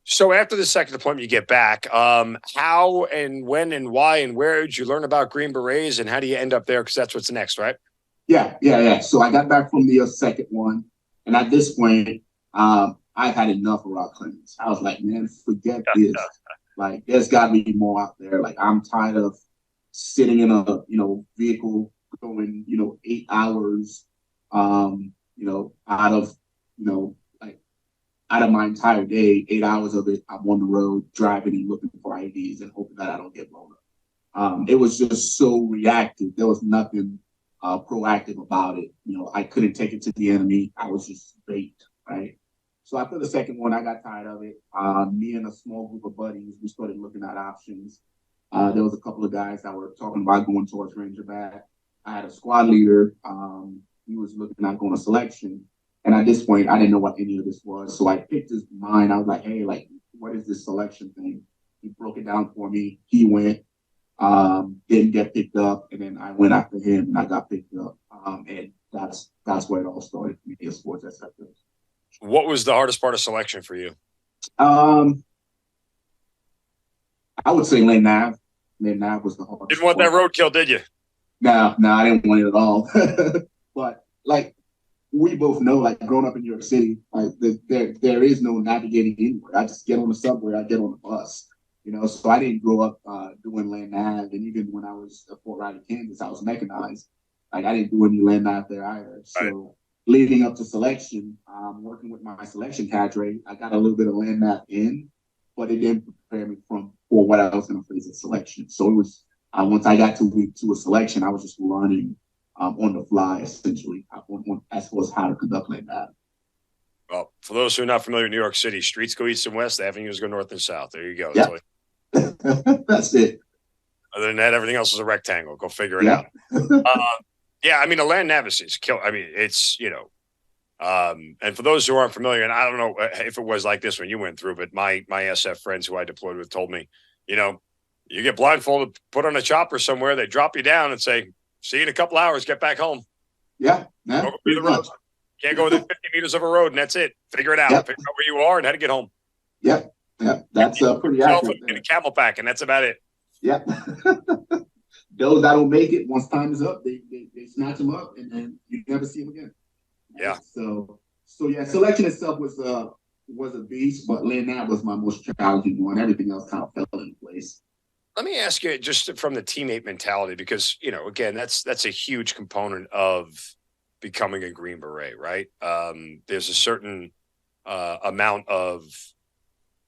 So after the second deployment, you get back. How and when and why and where did you learn about Green Berets, and how do you end up there? Because that's what's next, right? Yeah. So I got back from the second one, and at this point, I've had enough of rock climbers. I was like, man, forget this. Like, there's got to be more out there. Like, I'm tired of sitting in a vehicle going 8 hours, out of my entire day, 8 hours of it, I'm on the road driving and looking for IDs and hoping that I don't get blown up. It was just so reactive. There was nothing proactive about it. I couldn't take it to the enemy. I was just bait, right? So after the second one, I got tired of it. Me and a small group of buddies, we started looking at options. There was a couple of guys that were talking about going towards Ranger back. I had a squad leader. He was looking at going to selection. And at this point, I didn't know what any of this was. So I picked his mind. I was like, hey, what is this selection thing? He broke it down for me. He went, didn't get picked up. And then I went after him and I got picked up. And that's where it all started for me as sports SFAS. What was the hardest part of selection for you? I would say lane nav. Lane nav was the hardest. Didn't want that roadkill, did you? No, I didn't want it at all. But we both know, growing up in New York City, there is no navigating anywhere. I just get on the subway, I get on the bus, So I didn't grow up doing land nav, and even when I was at Fort Riley, Kansas, I was mechanized. I didn't do any land nav there either. Right. So leading up to selection, working with my selection cadre, I got a little bit of land nav in, but it didn't prepare me for what I was going to face at selection. So it was once I got to week 2 of selection, I was just learning on the fly, essentially, as far as how to conduct like that. Well, for those who are not familiar with New York City, streets go east and west, avenues go north and south. There you go. Yep. That's it. Other than that, everything else is a rectangle. Go figure it out. Yeah, the land nav is kill. It's, and for those who aren't familiar, and I don't know if it was like this when you went through, but my SF friends who I deployed with told me, you get blindfolded, put on a chopper somewhere, they drop you down and say, see you in a couple hours, get back home. Yeah. Go the road. Can't go within 50 meters of a road, and that's it. Figure it out. Yep. Figure out where you are and how to get home. Yep. That's pretty accurate. In a camel pack, and that's about it. Yep. Those that don't make it, once time is up, they snatch them up, and then you never see them again. Yeah. So yeah, selection itself was a beast, but land nav was my most challenging one. Everything else kind of fell into place. Let me ask you just from the teammate mentality, because, again, that's a huge component of becoming a Green Beret, right? There's a certain amount of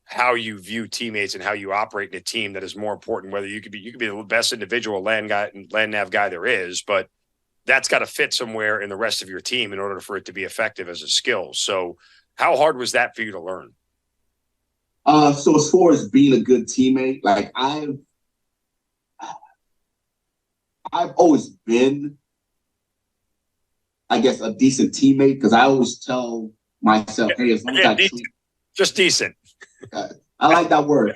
how you view teammates and how you operate in a team that is more important. Whether you could be the best individual land nav guy there is, but that's got to fit somewhere in the rest of your team in order for it to be effective as a skill. So how hard was that for you to learn? So as far as being a good teammate, like I've always been, I guess, a decent teammate, because I always tell myself, hey, as long as I treat, just decent. I like that word.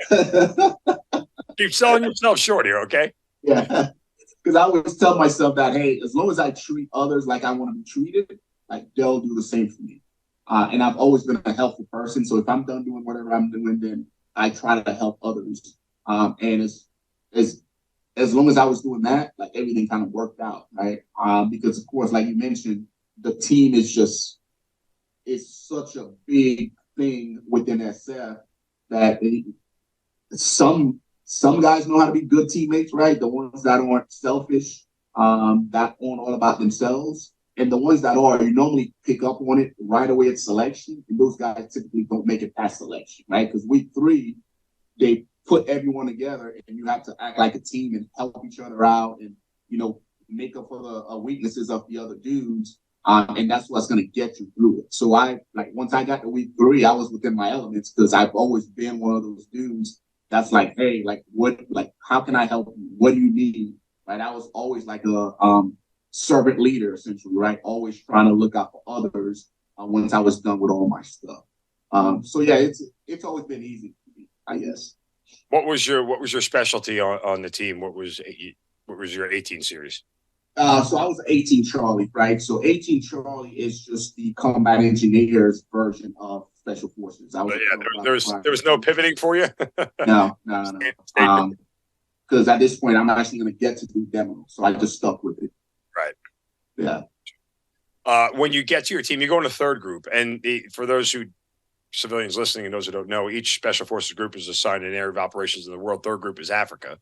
Keep selling yourself short here, okay? Yeah. Because I always tell myself that, hey, as long as I treat others like I want to be treated, like they'll do the same for me. And I've always been a helpful person. So if I'm done doing whatever I'm doing, then I try to help others. And as long as I was doing that, like everything kind of worked out, right? Because of course, like you mentioned, the team is it's such a big thing within SF that some guys know how to be good teammates, right? The ones that aren't selfish, that aren't all about themselves. And the ones that are, you normally pick up on it right away at selection. And those guys typically don't make it past selection, right? Because week 3, they put everyone together and you have to act like a team and help each other out and, make up for the weaknesses of the other dudes. And that's what's going to get you through it. So once I got to week 3, I was within my elements, because I've always been one of those dudes that's like, hey, how can I help you? What do you need? Right. I was always like a servant leader, essentially, right? Always trying to look out for others once I was done with all my stuff. So yeah, it's always been easy for me, I guess. What was your specialty on the team? What was your 18 series? So I was 18 Charlie, right? So 18 Charlie is just the combat engineers version of Special Forces. There was no pivoting for you? No. Because at this point, I'm actually going to get to do demo, so I just stuck with it. Right. Yeah. When you get to your team, you go in a third group, and for those civilians listening and those who don't know, each Special Forces group is assigned an area of operations in the world. Third group is Africa.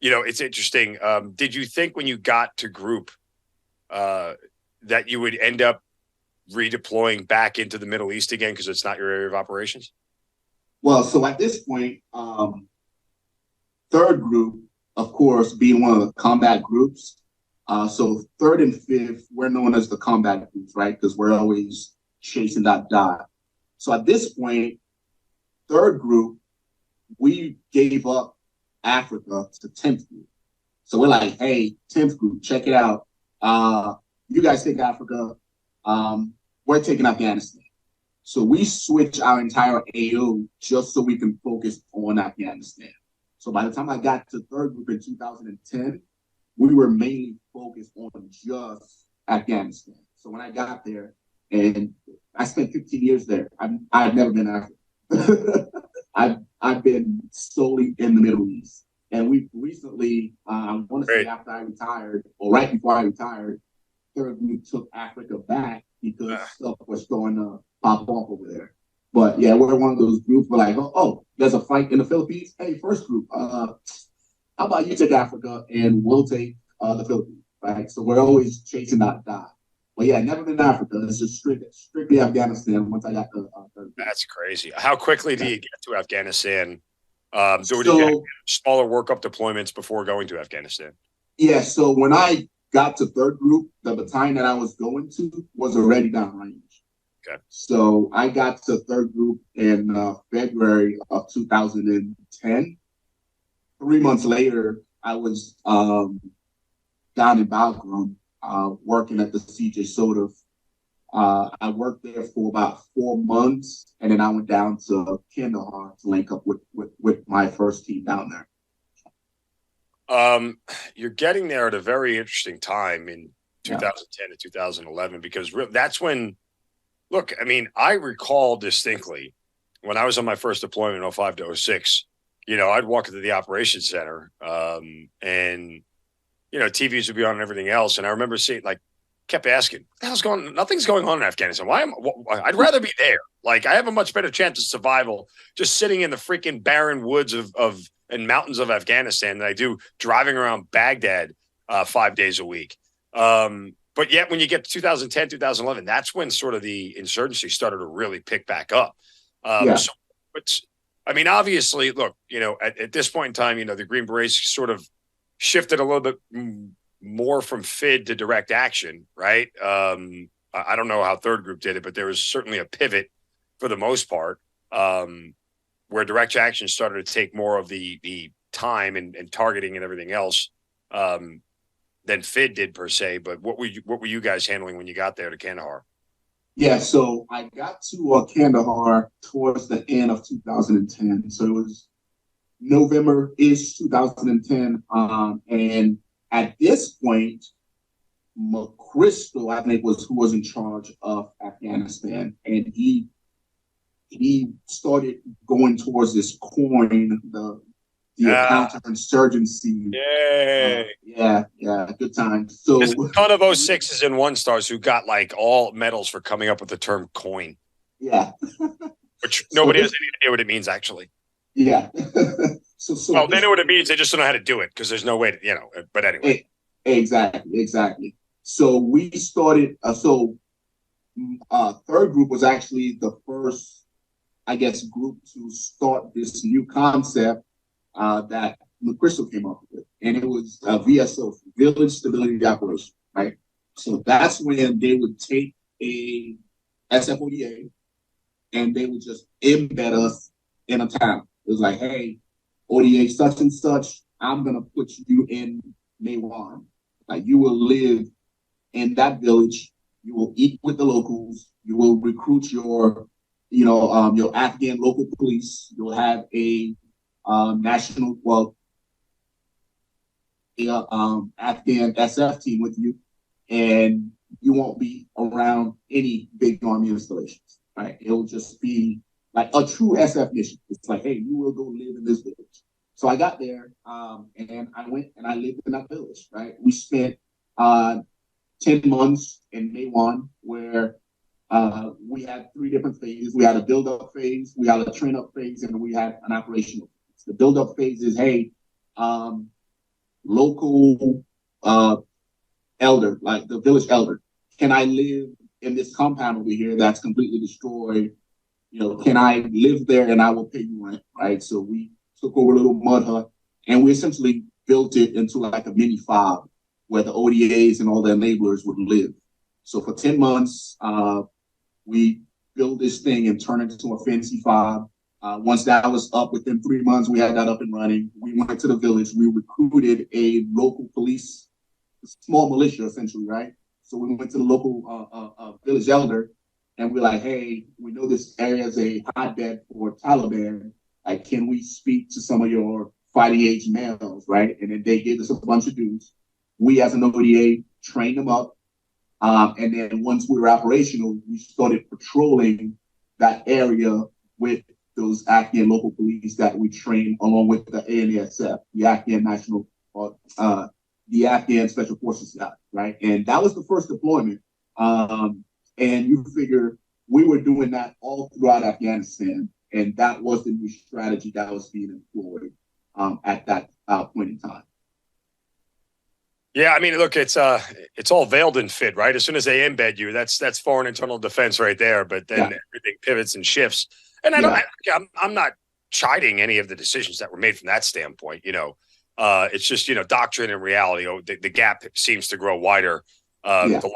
It's interesting. Did you think when you got to group that you would end up redeploying back into the Middle East again because it's not your area of operations? Well, so at this point, third group, of course, being one of the combat groups. So third and fifth, we're known as the combat groups, right? Because we're always chasing that dot. So at this point, third group, we gave up Africa to 10th group. So we're like, hey, 10th group, check it out. You guys take Africa. We're taking Afghanistan. So we switch our entire AO just so we can focus on Afghanistan. So by the time I got to third group in 2010, we were mainly focused on just Afghanistan. So when I got there, and I spent 15 years there, I've never been Africa. I've been solely in the Middle East. And we recently, I want to say after I retired, or right before I retired, third group took Africa back because stuff was going to pop off over there. But yeah, we're one of those groups. We're like, oh, there's a fight in the Philippines. Hey, first group, how about you take Africa and we'll take the Philippines, right? So we're always chasing that dot. But yeah, never been Africa. It's just strictly Afghanistan once I got to third group. That's crazy. How quickly do you get to Afghanistan? Did you have smaller workup deployments before going to Afghanistan? Yeah, so when I got to third group, the battalion that I was going to was already downrange. Okay. So I got to third group in February of 2010. 3 months later, I was down in Bagram working at the CJ Soda. I worked there for about 4 months, and then I went down to Kandahar to link up with my first team down there. You're getting there at a very interesting time in 2010 to 2011, because that's when, look, I mean, I recall distinctly when I was on my first deployment in 05 to 06, I'd walk into the operations center and, TVs would be on and everything else. And I remember seeing, kept asking, what the hell's going on? Nothing's going on in Afghanistan. I'd rather be there. I have a much better chance of survival just sitting in the freaking barren woods and mountains of Afghanistan than I do driving around Baghdad 5 days a week. But yet when you get to 2010, 2011, that's when sort of the insurgency started to really pick back up. Obviously, look, at this point in time, the Green Berets sort of shifted a little bit more from FID to direct action, right? I don't know how third group did it, but there was certainly a pivot for the most part, where direct action started to take more of the time and targeting and everything else than FID did per se. But what were you guys handling when you got there to Kandahar? Yeah, so I got to Kandahar towards the end of 2010. So it was November-ish 2010. And at this point, McChrystal, I think, was who was in charge of Afghanistan. And he started going towards this coin, the counterinsurgency. Yay. Yeah, good time. So there's a ton of 06s and 1-stars who got like all medals for coming up with the term coin. Yeah. Which nobody has any idea what it means, actually. Yeah. Well, they know what it means. They just don't know how to do it because there's no way to, but anyway. Exactly. So we started, third group was actually the first, I guess, group to start this new concept that McChrystal came up with. And it was VSO, Village Stability Operation, right? So that's when they would take a SFODA and they would just embed us in a town. It was like, hey, ODA such and such, I'm going to put you in Maywan. Like, you will live in that village. You will eat with the locals. You will recruit your Afghan local police. You'll have a Afghan SF team with you, and you won't be around any big army installations, right? It'll just be like a true SF mission. It's like, hey, you will go live in this village. So I got there, and I went and I lived in that village, right? We spent 10 months in Maywan, where we had 3 different phases. We had a build-up phase, we had a train-up phase, and we had an operational phase. The build-up phase is, hey, local elder, like the village elder, can I live in this compound over here that's completely destroyed? Can I live there and I will pay you rent, right? So we took over a little mud hut, and we essentially built it into like a mini fob where the ODAs and all the enablers would live. So for 10 months, we built this thing and turned it into a fancy fob. Once that was up, within 3 months, we had that up and running. We went to the village. We recruited a local police, small militia, essentially, right? So we went to the local village elder, and we're like, hey, we know this area is a hotbed for Taliban. Like, can we speak to some of your fighting age males, right? And then they gave us a bunch of dudes. We, as an ODA, trained them up. And then once we were operational, we started patrolling that area with those Afghan local police that we trained, along with the ANASF, the Afghan Special Forces guys, right? And that was the first deployment. And you figure we were doing that all throughout Afghanistan, and that was the new strategy that was being employed at that point in time. Yeah, I mean, look, it's all veiled in FID, right? As soon as they embed you, that's foreign internal defense right there. But then everything pivots and shifts. And I'm not chiding any of the decisions that were made from that standpoint. It's just doctrine and reality. The gap seems to grow wider the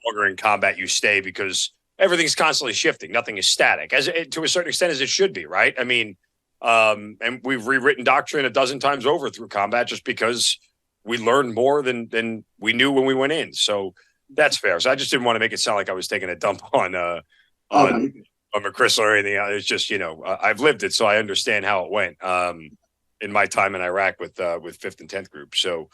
longer in combat you stay, because everything's constantly shifting. Nothing is static, to a certain extent, as it should be, right? I mean, and we've rewritten doctrine a dozen times over through combat just because we learned more than we knew when we went in. So that's fair. So I just didn't want to make it sound like I was taking a dump on McChrystal or anything else. It's just, I've lived it, so I understand how it went in my time in Iraq with 5th and 10th group. So,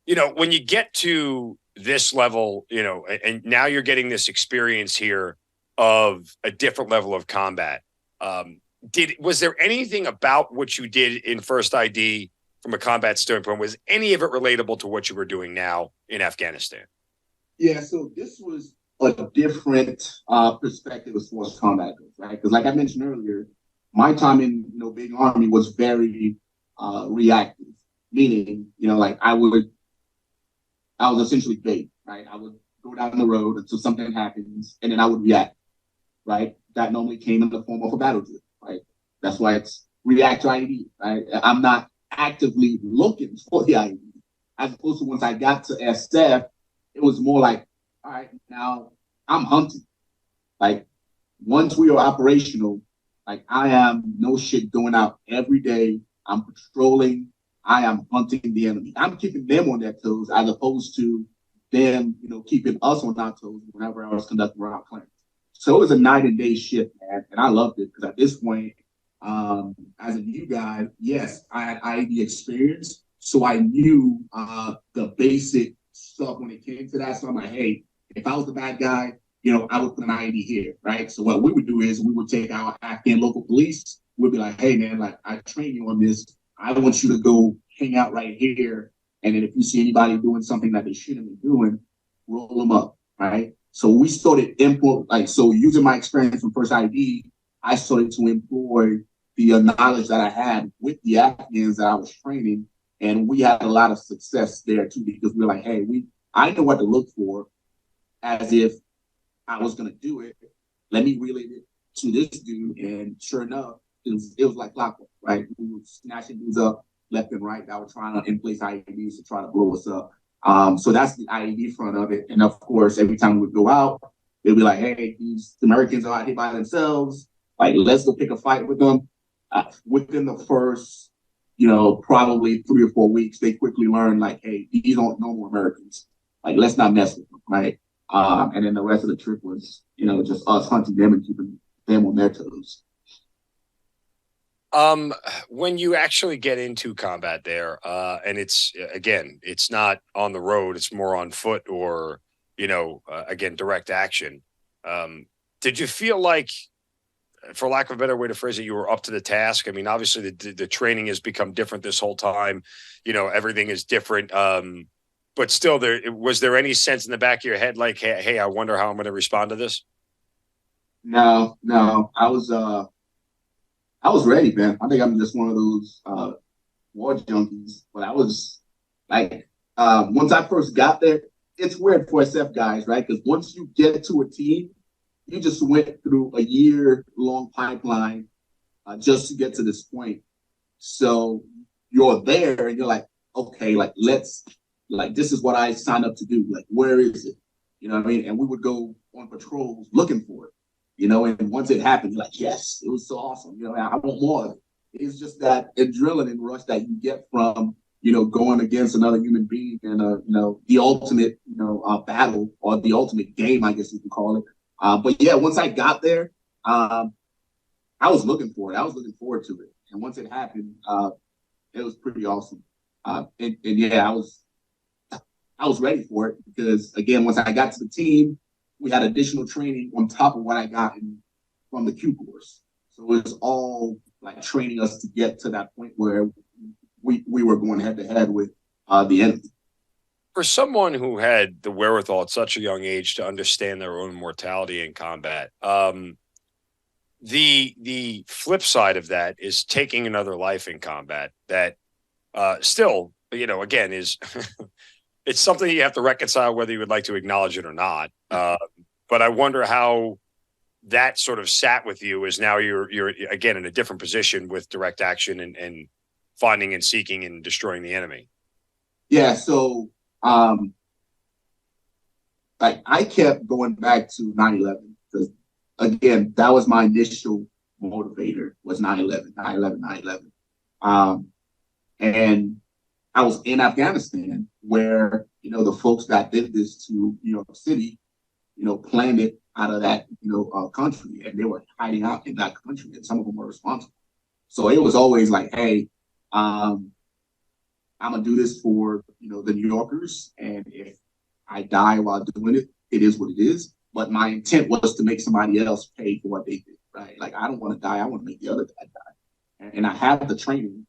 when you get to this level, and now you're getting this experience here of a different level of combat. Was there anything about what you did in First ID from a combat standpoint, was any of it relatable to what you were doing now in Afghanistan? Yeah, so this was a different perspective as far as combat goes, right? Because like I mentioned earlier, my time in big army was very reactive, meaning, I was essentially bait, right? I would go down the road until something happens, and then I would react, right? That normally came in the form of a battle drill, right? That's why it's react to IED, right? I'm not actively looking for the IED. as opposed to once I got to SF, it was more like, all right, now I'm hunting. Like once we are operational, like I am no shit going out every day. I'm patrolling. I am hunting the enemy. I'm keeping them on their toes as opposed to them, keeping us on our toes whenever I was conducting route plans. So it was a night and day shift, man. And I loved it because at this point, as a new guy, yes, I had IED experience. So I knew the basic stuff when it came to that. So I'm like, hey, if I was the bad guy, I would put an IED here, right? So what we would do is we would take our Afghan local police. We'd be like, hey, man, like I train you on this. I want you to go hang out right here. And then if you see anybody doing something that they shouldn't be doing, roll them up, right? So we started using my experience from First ID, I started to employ the knowledge that I had with the Afghans that I was training. And we had a lot of success there too, because we were like, hey, I know what to look for as if I was going to do it. Let me relay it to this dude. And sure enough, it was like clockwork, right? We were snatching dudes up left and right that were trying to in-place IEDs to try to blow us up. So that's the IED front of it. And of course, every time we would go out, they'd be like, hey, these Americans are out here by themselves. Like, let's go pick a fight with them. Within the first, probably 3 or 4 weeks, they quickly learned, like, hey, these aren't normal Americans. Like, let's not mess with them, right? And then the rest of the trip was, just us hunting them and keeping them on their toes. When you actually get into combat there, and it's not on the road, it's more on foot or, again, direct action. Did you feel like, for lack of a better way to phrase it, you were up to the task? I mean, obviously the training has become different this whole time. Everything is different. But still, was there any sense in the back of your head like, hey, I wonder how I'm going to respond to this? No, I was ready, man. I think I'm just one of those war junkies. But I was like, once I first got there, it's weird for SF guys, right? Because once you get to a team, you just went through a year-long pipeline just to get to this point. So you're there and you're like, okay, this is what I signed up to do. Like, where is it? You know what I mean? And we would go on patrols looking for it. And once it happened, you're like, yes, it was so awesome. I want more of it. It's just that adrenaline rush that you get from, going against another human being and, the ultimate, battle or the ultimate game, I guess you could call it. But yeah, once I got there, I was looking for it. I was looking forward to it. And once it happened, it was pretty awesome. And yeah, I was ready for it because, again, once I got to the team, we had additional training on top of what I got from the Q course. So it was all like training us to get to that point where we were going head to head with the enemy. For someone who had the wherewithal at such a young age to understand their own mortality in combat, the flip side of that is taking another life in combat that still, again, is it's something you have to reconcile whether you would like to acknowledge it or not. But I wonder how that sort of sat with you as now you're again in a different position with direct action and finding and seeking and destroying the enemy. Yeah. So, I kept going back to 9/11 because, again, that was my initial motivator was 9/11. And I was in Afghanistan where, the folks that did this to New York City, planned it out of that, country, and they were hiding out in that country, and some of them were responsible. So it was always like, hey, I'm going to do this for, the New Yorkers. And if I die while doing it, it is what it is. But my intent was to make somebody else pay for what they did, right? Like, I don't want to die. I want to make the other guy die. And I have the training.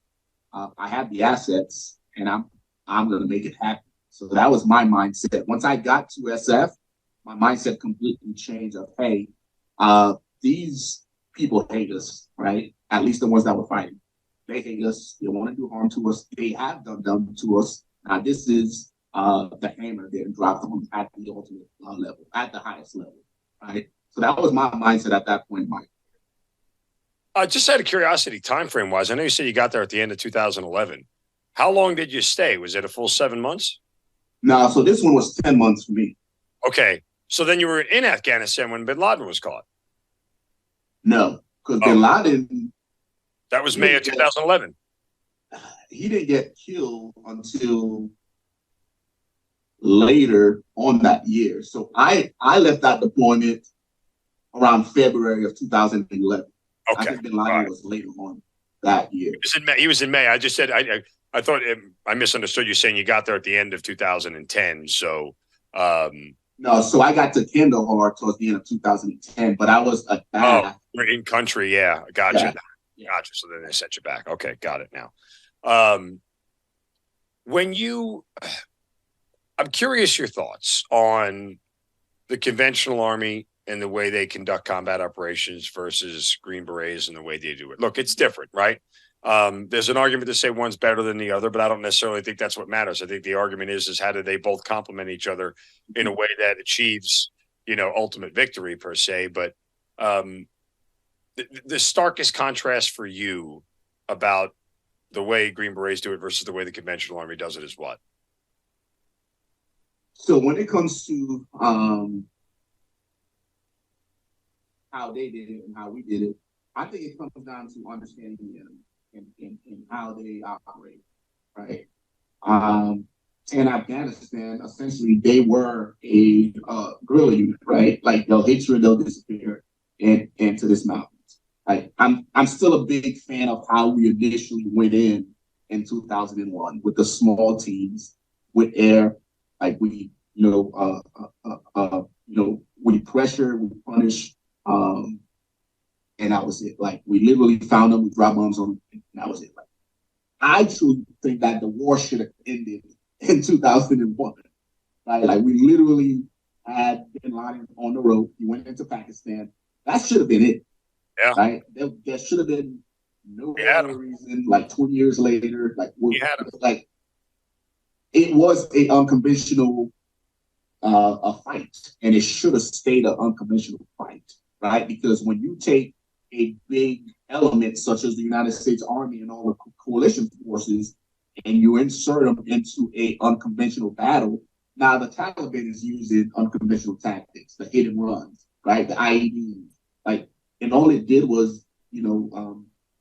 I have the assets, and I'm going to make it happen. So that was my mindset. Once I got to SF, my mindset completely changed of, hey, these people hate us, right? At least the ones that were fighting. They hate us. They want to do harm to us. They have done to us. Now, this is the hammer getting dropped on at the ultimate level, at the highest level, right? So that was my mindset at that point, Mike. Just out of curiosity, time frame wise, I know you said you got there at the end of 2011. How long did you stay? Was it a full 7 months? No, so this one was 10 months for me. Okay. So then you were in Afghanistan when bin Laden was caught. No, because bin Laden. That was May of 2011. He didn't get killed until later on that year. So I left that deployment around February of 2011. Okay. I think bin Laden was later on that year. He was in May. I just said I thought I misunderstood you saying you got there at the end of 2010. So no, so I got to Kandahar towards the end of 2010, but I was back. We're in country, yeah. Gotcha. Yeah. Gotcha. So then they sent you back. Okay, got it now. I'm curious your thoughts on the conventional Army and the way they conduct combat operations versus Green Berets and the way they do it. Look, it's different, right? There's an argument to say one's better than the other, but I don't necessarily think that's what matters. I think the argument is how do they both complement each other in a way that achieves, ultimate victory per se. But the starkest contrast for you about the way Green Berets do it versus the way the conventional Army does it is what? So when it comes to how they did it and how we did it, I think it comes down to understanding the enemy and how they operate, right? In Afghanistan, essentially, they were a guerrilla unit, right? Like they'll hit you and they'll disappear into this mountains. Like I'm still a big fan of how we initially went in 2001 with the small teams with air, like we we pressure, we punish, and that was it. Like we literally found them, we dropped bombs on them, and that was it. Like I truly think that the war should have ended in 2001. Right? Like we literally had bin Laden on the road. He went into Pakistan. That should have been it. Yeah. Right? There should have been no other reason. Like 20 years later, like it was a unconventional a fight, and it should have stayed an unconventional fight, right? Because when you take a big element such as the United States Army and all the coalition forces, and you insert them into a unconventional battle, now the Taliban is using unconventional tactics, the hit and runs, right? The IEDs, and all it did was,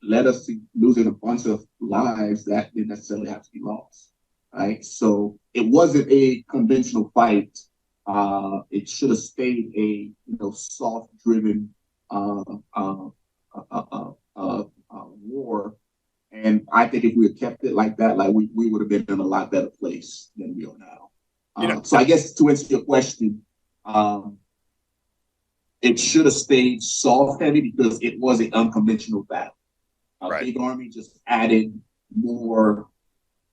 led us to losing a bunch of lives that didn't necessarily have to be lost, right? So it wasn't a conventional fight. It should have stayed a soft-driven war, and I think if we had kept it like that, like we would have been in a lot better place than we are now. So I guess to answer your question, it should have stayed soft-heavy because it was an unconventional battle. Right. Big Army just added more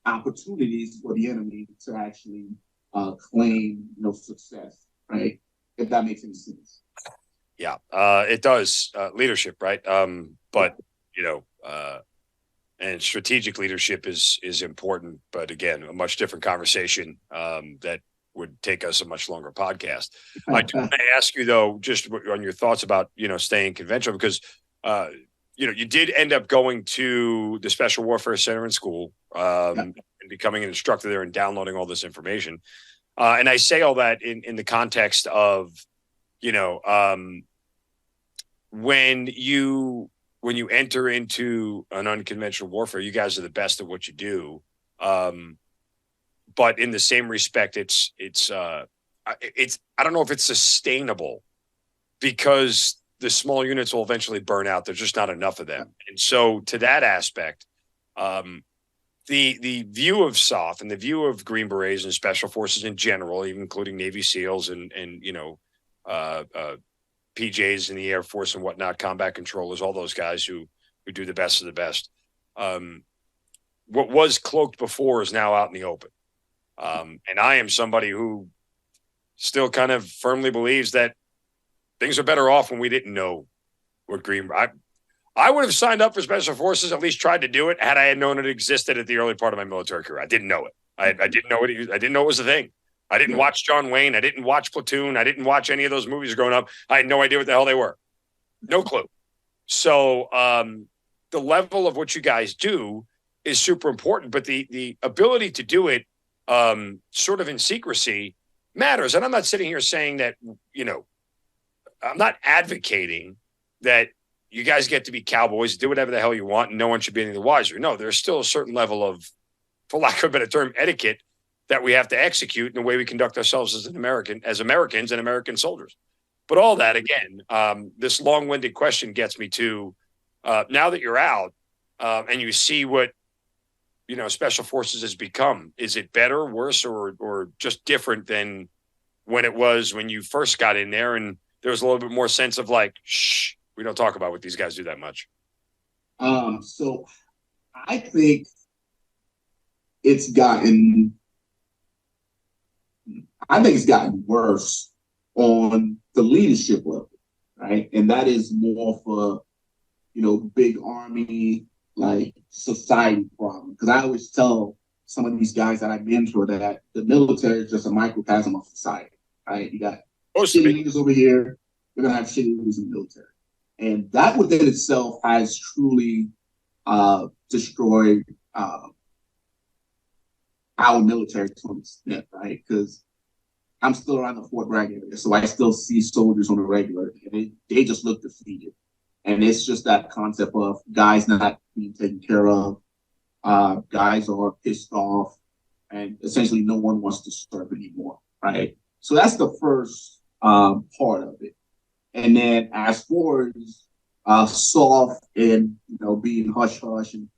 opportunities for the enemy to actually claim success, right? If that makes any sense. Yeah, it does. Leadership, right? But and strategic leadership is important, but again, a much different conversation that would take us a much longer podcast. I do want to ask you though, just on your thoughts about staying conventional, because you did end up going to the Special Warfare Center in school and becoming an instructor there and downloading all this information. And I say all that in the context of when you enter into an unconventional warfare, you guys are the best at what you do. But in the same respect, it's I don't know if it's sustainable because the small units will eventually burn out. There's just not enough of them. And so to that aspect, the view of SOF and the view of Green Berets and Special Forces in general, even including Navy SEALs and PJs in the Air Force and whatnot, combat controllers, all those guys who do the best of the best. What was cloaked before is now out in the open. And I am somebody who still kind of firmly believes that things are better off when we didn't know what Green. I would have signed up for Special Forces, at least tried to do it, had I had known it existed at the early part of my military career. I didn't know it. I didn't know it. I didn't know it was a thing. I didn't watch John Wayne. I didn't watch Platoon. I didn't watch any of those movies growing up. I had no idea what the hell they were. No clue. So the level of what you guys do is super important, but the ability to do it sort of in secrecy matters. And I'm not sitting here saying that, I'm not advocating that you guys get to be cowboys, do whatever the hell you want, and no one should be any the wiser. No, there's still a certain level of, for lack of a better term, etiquette that we have to execute in the way we conduct ourselves as Americans and American soldiers. But all that, again, this long-winded question gets me to, now that you're out and you see what, Special Forces has become, is it better, worse, or just different than when it was when you first got in there and there was a little bit more sense of like, shh, we don't talk about what these guys do that much? So I think it's gotten worse on the leadership level, right? And that is more for, big army, like society problem. Because I always tell some of these guys that I mentor that the military is just a microcosm of society, right? You got shitty leaders over here, you're going to have shitty leaders in the military. And that within itself has truly destroyed our military to an extent, right? Because I'm still around the Fort Bragg area, so I still see soldiers on the regular, and they just look defeated. And it's just that concept of guys not being taken care of, guys are pissed off, and essentially no one wants to serve anymore, right? So that's the first part of it. And then as far as soft and being hush hush, and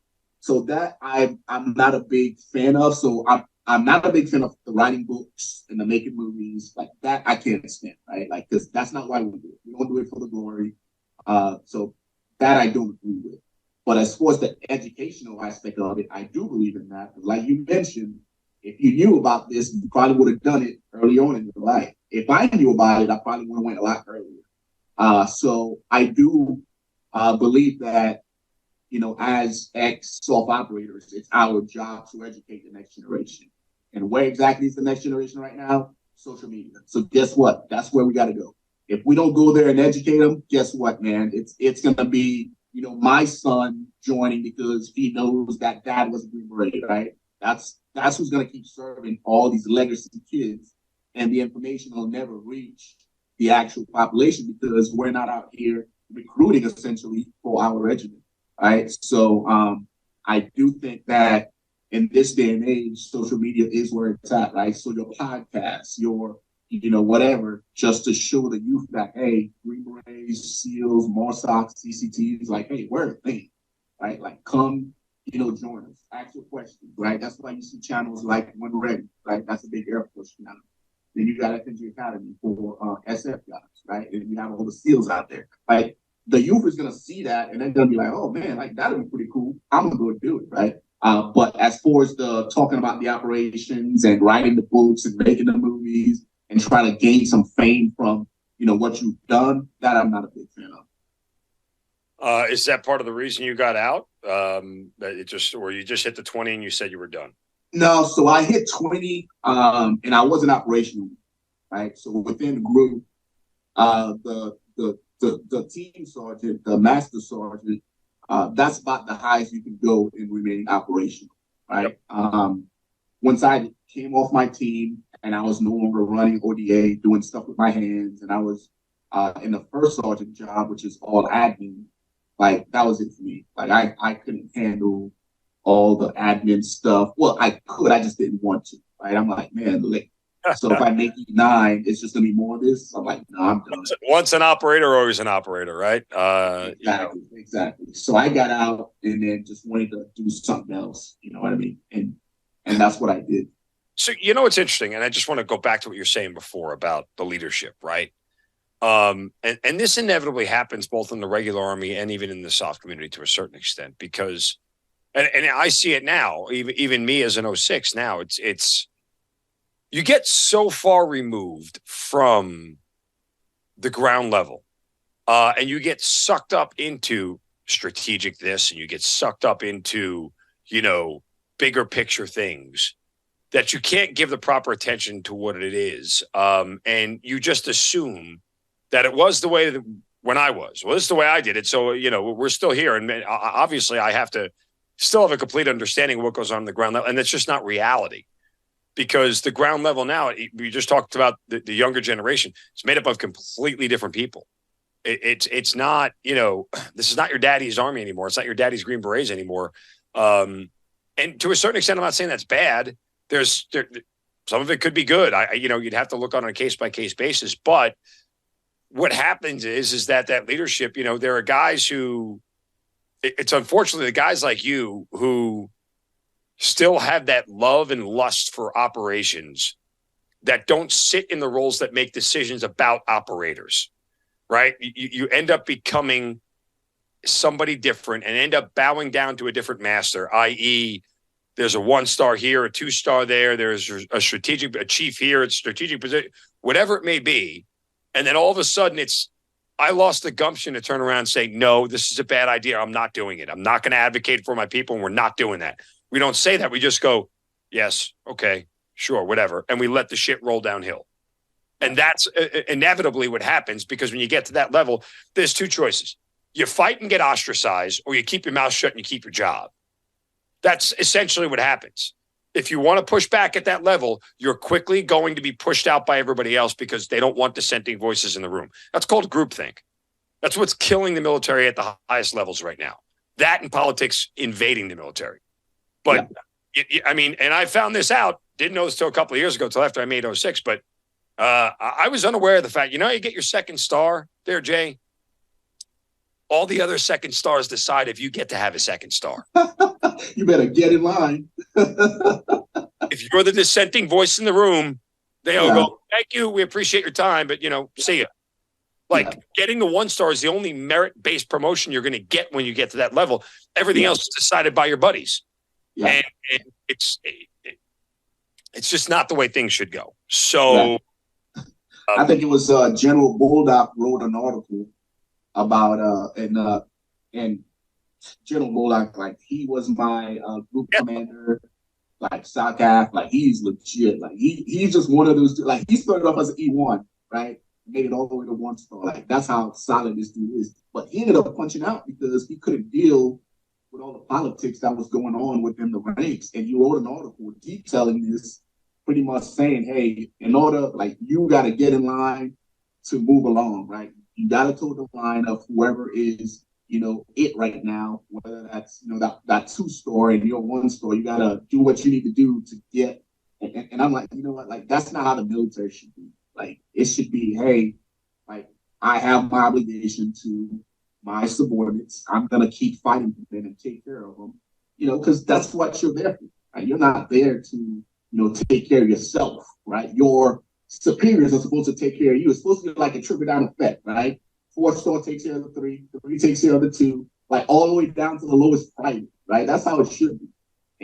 so that I'm not a big fan of. So I'm not a big fan of the writing books and the making movies like that. I can't stand, right? Like, because that's not why we do it. We don't do it for the glory. So that I don't agree with. But as far as the educational aspect of it, I do believe in that. Like you mentioned, if you knew about this, you probably would have done it early on in your life. If I knew about it, I probably would have went a lot earlier. So I do believe that, as ex-soft operators, it's our job to educate the next generation. And where exactly is the next generation right now? Social media. So guess what? That's where we got to go. If we don't go there and educate them, guess what, man? It's going to be, my son joining because he knows that dad was a Green Beret, right? That's who's going to keep serving all these legacy kids. And the information will never reach the actual population because we're not out here recruiting essentially for our regiment, right? So I do think that in this day and age, social media is where it's at, right? So your podcasts, your, whatever, just to show the youth that, hey, Green Berets, SEALs, MARSOC, CCTs, like, hey, we're a thing, right? Like, come, join us, ask your questions, right? That's why you see channels like When Ready, right? That's a big Air Force channel. Then you got FNG Academy for SF guys, right? And you have all the SEALs out there. Like, the youth is going to see that and they're going to be like, oh, man, like, that'll be pretty cool. I'm going to go do it, right? But as far as the talking about the operations and writing the books and making the movies and trying to gain some fame from, what you've done, that I'm not a big fan of. Is that part of the reason you got out? Or you just hit the 20 and you said you were done? No, so I hit 20 and I wasn't operational, right? So within the group, the team sergeant, the master sergeant, that's about the highest you can go in remaining operational, right? Yep. Once I came off my team and I was no longer running ODA, doing stuff with my hands, and I was in the first sergeant job, which is all admin, like that was it for me. Like I couldn't handle all the admin stuff. Well, I could, I just didn't want to, right? I'm like, man, so if I make E9, it's just gonna be more of this. I'm like, no, I'm done. Once an operator, always an operator, right? Exactly. So I got out and then just wanted to do something else. You know what I mean? And that's what I did. So it's interesting, and I just want to go back to what you're saying before about the leadership, right? And this inevitably happens both in the regular Army and even in the soft community to a certain extent, because, and I see it now, even me as an 06 now, it's you get so far removed from the ground level, and you get sucked up into strategic this, and you get sucked up into, bigger picture things that you can't give the proper attention to what it is. And you just assume that it was the way that when I was. Well, this is the way I did it. So, we're still here. And obviously I have to still have a complete understanding of what goes on the ground level. And that's just not reality, because the ground level now, we just talked about the younger generation. It's made up of completely different people. It's not, this is not your daddy's army anymore. It's not your daddy's Green Berets anymore. And to a certain extent, I'm not saying that's bad. Some of it could be good. You'd have to look on a case-by-case basis. But what happens is that leadership, there are guys who, it's unfortunately the guys like you who still have that love and lust for operations that don't sit in the roles that make decisions about operators, right? You end up becoming somebody different and end up bowing down to a different master, i.e., there's a 1-star here, a 2-star there. There's a chief here, it's strategic position, whatever it may be. And then all of a sudden I lost the gumption to turn around and say, no, this is a bad idea. I'm not doing it. I'm not going to advocate for my people. And we're not doing that. We don't say that. We just go, yes, okay, sure, whatever. And we let the shit roll downhill. And that's inevitably what happens, because when you get to that level, there's two choices. You fight and get ostracized, or you keep your mouth shut and you keep your job. That's essentially what happens. If you want to push back at that level, you're quickly going to be pushed out by everybody else because they don't want dissenting voices in the room. That's called groupthink. That's what's killing the military at the highest levels right now. That and politics invading the military. But, and I found this out, didn't know this till a couple of years ago, till after I made 06, but I was unaware of the fact, you get your second star there, Jay. All the other second stars decide if you get to have a second star. You better get in line. If you're the dissenting voice in the room, they all go, thank you, we appreciate your time, but, see ya. Getting the 1-star is the only merit-based promotion you're going to get when you get to that level. Everything else is decided by your buddies. Yeah. And it's just not the way things should go. So I think it was General Bulldog wrote an article about and General Bulldog, he was my group commander, South Af, he's legit. He's just one of those, he started off as an E1, right? Made it all the way to 1-star. That's how solid this dude is. But he ended up punching out because he couldn't deal with all the politics that was going on within the ranks. And he wrote an article detailing this, pretty much saying, hey, in order, you got to get in line to move along, right? You got to toe the line of whoever is, it right now, whether that's, that 2-star and your 1-star, you got to do what you need to do to get. And I'm like, you know what? That's not how the military should be. It should be, hey, I have my obligation to my subordinates. I'm going to keep fighting for them and take care of them, because that's what you're there for. Right? You're not there to, take care of yourself, right? Your superiors are supposed to take care of you. It's supposed to be like a trickle-down effect, right? 4-star takes care of the 3, the 3 takes care of the 2, all the way down to the lowest private, right? That's how it should be.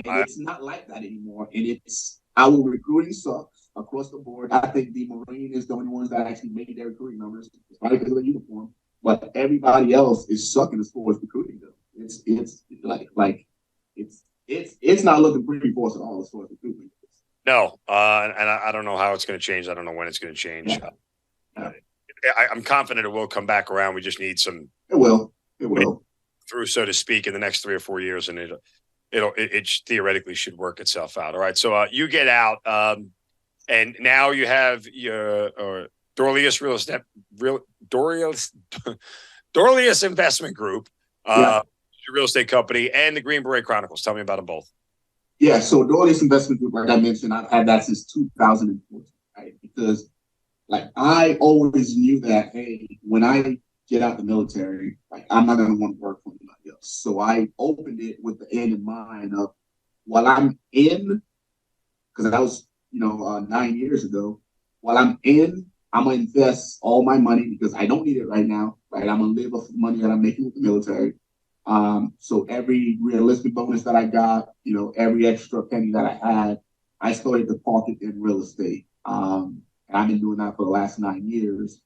And it's not like that anymore. And our recruiting sucks across the board. I think the Marine is the only ones that actually made their recruiting numbers, probably because of the uniform. But everybody else is sucking as far as recruiting goes. It's not looking pretty for us at all as far as recruiting goes. No, and I don't know how it's going to change. I don't know when it's going to change. I'm confident it will come back around. We just need some. It will. Through, so to speak, in the next 3 or 4 years, and it theoretically should work itself out. All right, so you get out, and now you have your Dorleus Dorleus Investment Group, your real estate company, and the Green Beret Chronicles. Tell me about them both. Yeah, so Dorleus Investment Group, like I mentioned, I've had that since 2014, right? Because I always knew that, hey, when I get out the military, I'm not going to want to work for anybody else. So I opened it with the end in mind of, while I'm in, because that was, 9 years ago, while I'm in, I'm going to invest all my money because I don't need it right now, right? I'm going to live off the money that I'm making with the military. So every realistic bonus that I got, every extra penny that I had, I started to park it in real estate. And I've been doing that for the last 9 years,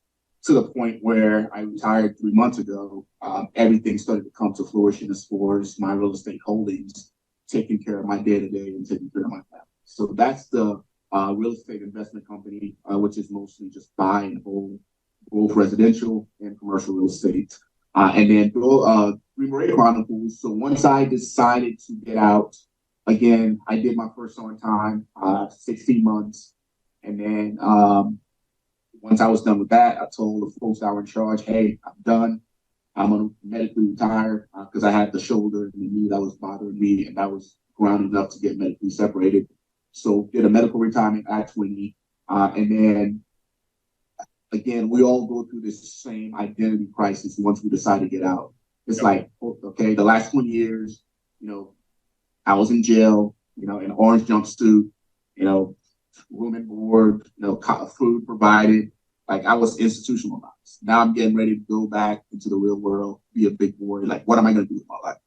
to the point where I retired 3 months ago. Everything started to come to fruition as far as my real estate holdings, taking care of my day-to-day and taking care of my family. So that's the real estate investment company, which is mostly just buy and hold both residential and commercial real estate. And then Green Beret Chronicles. So once I decided to get out, again, I did my first on time, 16 months. And then once I was done with that, I told the folks that were in charge, hey, I'm done. I'm going to medically retire because I had the shoulder and the knee that was bothering me, and that was ground enough to get medically separated. So did a medical retirement at 20. And then, again, we all go through this same identity crisis once we decide to get out. It's like, okay, the last 20 years, I was in jail, in orange jumpsuit, room and board, food provided. Like, I was institutionalized. Now I'm getting ready to go back into the real world, be a big boy. Like, what am I going to do with my life?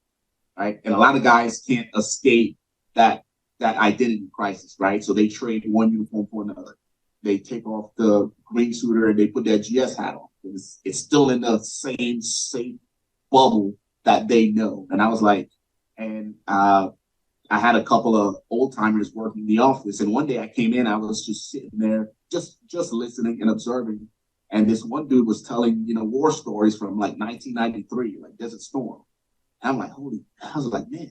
Right. And a lot of guys can't escape that identity crisis. Right. So they trade one uniform for another. They take off the green suitor and they put their GS hat on. It's still in the same safe bubble that they know. And I was like, I had a couple of old timers working in the office. And one day I came in, I was just sitting there, just listening and observing. And this one dude was telling, war stories from like 1993, like Desert Storm. And I'm like, I was like, man,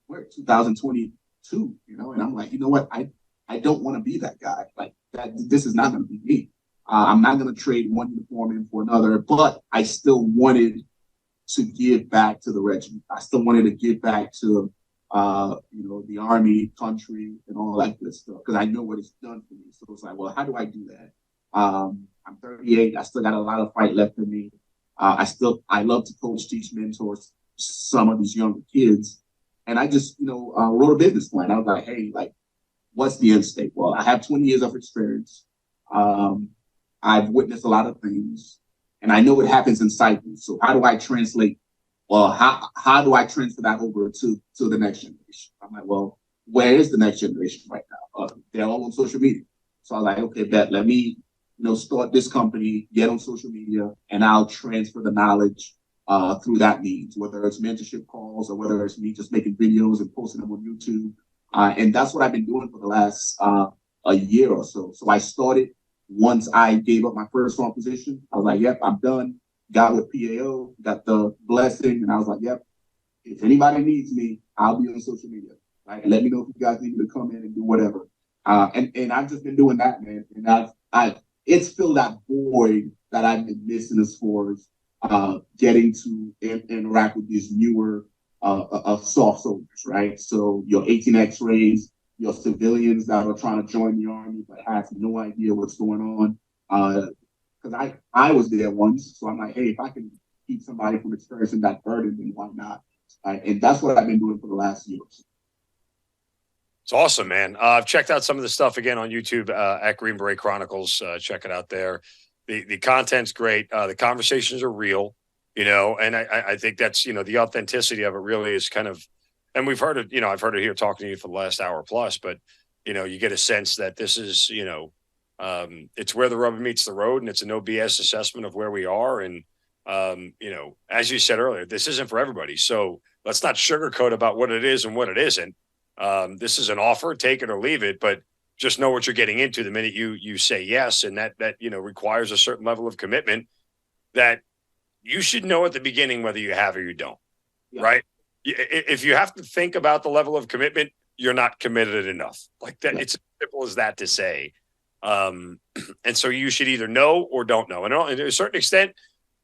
we're 2022, and I'm like, you know what? I don't want to be that guy. Like that, this is not going to be me. I'm not going to trade one uniform in for another, but I still wanted to give back to the regiment. I still wanted to give back to, the Army, country, and all that good stuff, because I know what it's done for me. So it's like, well, how do I do that? I'm 38. I still got a lot of fight left in me. I love to coach, teach, mentor some of these younger kids. And I just, wrote a business plan. I was like, hey, like, what's the end state? Well, I have 20 years of experience. I've witnessed a lot of things, and I know it happens in cycles. So how do I translate? Well, how do I transfer that over to the next generation? I'm like, well, where is the next generation right now? They're all on social media. So I was like, okay, let me, start this company, get on social media, and I'll transfer the knowledge through that means, whether it's mentorship calls or whether it's me just making videos and posting them on YouTube. And that's what I've been doing for the last a year or so. So I started once I gave up my first farm position. I was like, yep, I'm done. Got with PAO, got the blessing, and I was like, yep, if anybody needs me, I'll be on social media. Right? Let me know if you guys need me to come in and do whatever. And I've just been doing that, man. And it's filled that void that I've been missing as far as getting to interact with these newer soft soldiers, right? So your 18 X-rays, your civilians that are trying to join the Army but have no idea what's going on. Because I was there once, so I'm like, hey, if I can keep somebody from experiencing that burden, then why not? And that's what I've been doing for the last year. It's awesome, man. I've checked out some of the stuff again on YouTube at Green Beret Chronicles. Check it out there. The content's great. The conversations are real, and I think that's, the authenticity of it really is kind of, and we've heard it, I've heard it here talking to you for the last hour plus, but, you get a sense that this is, it's where the rubber meets the road, and it's a no BS assessment of where we are. And, as you said earlier, this isn't for everybody. So let's not sugarcoat about what it is and what it isn't. This is an offer, take it or leave it, but just know what you're getting into the minute you say yes. And that requires a certain level of commitment that you should know at the beginning, whether you have or you don't. Yeah. Right. If you have to think about the level of commitment, you're not committed enough. Like that. Yeah. It's as simple as that to say. And so you should either know or don't know. And to a certain extent,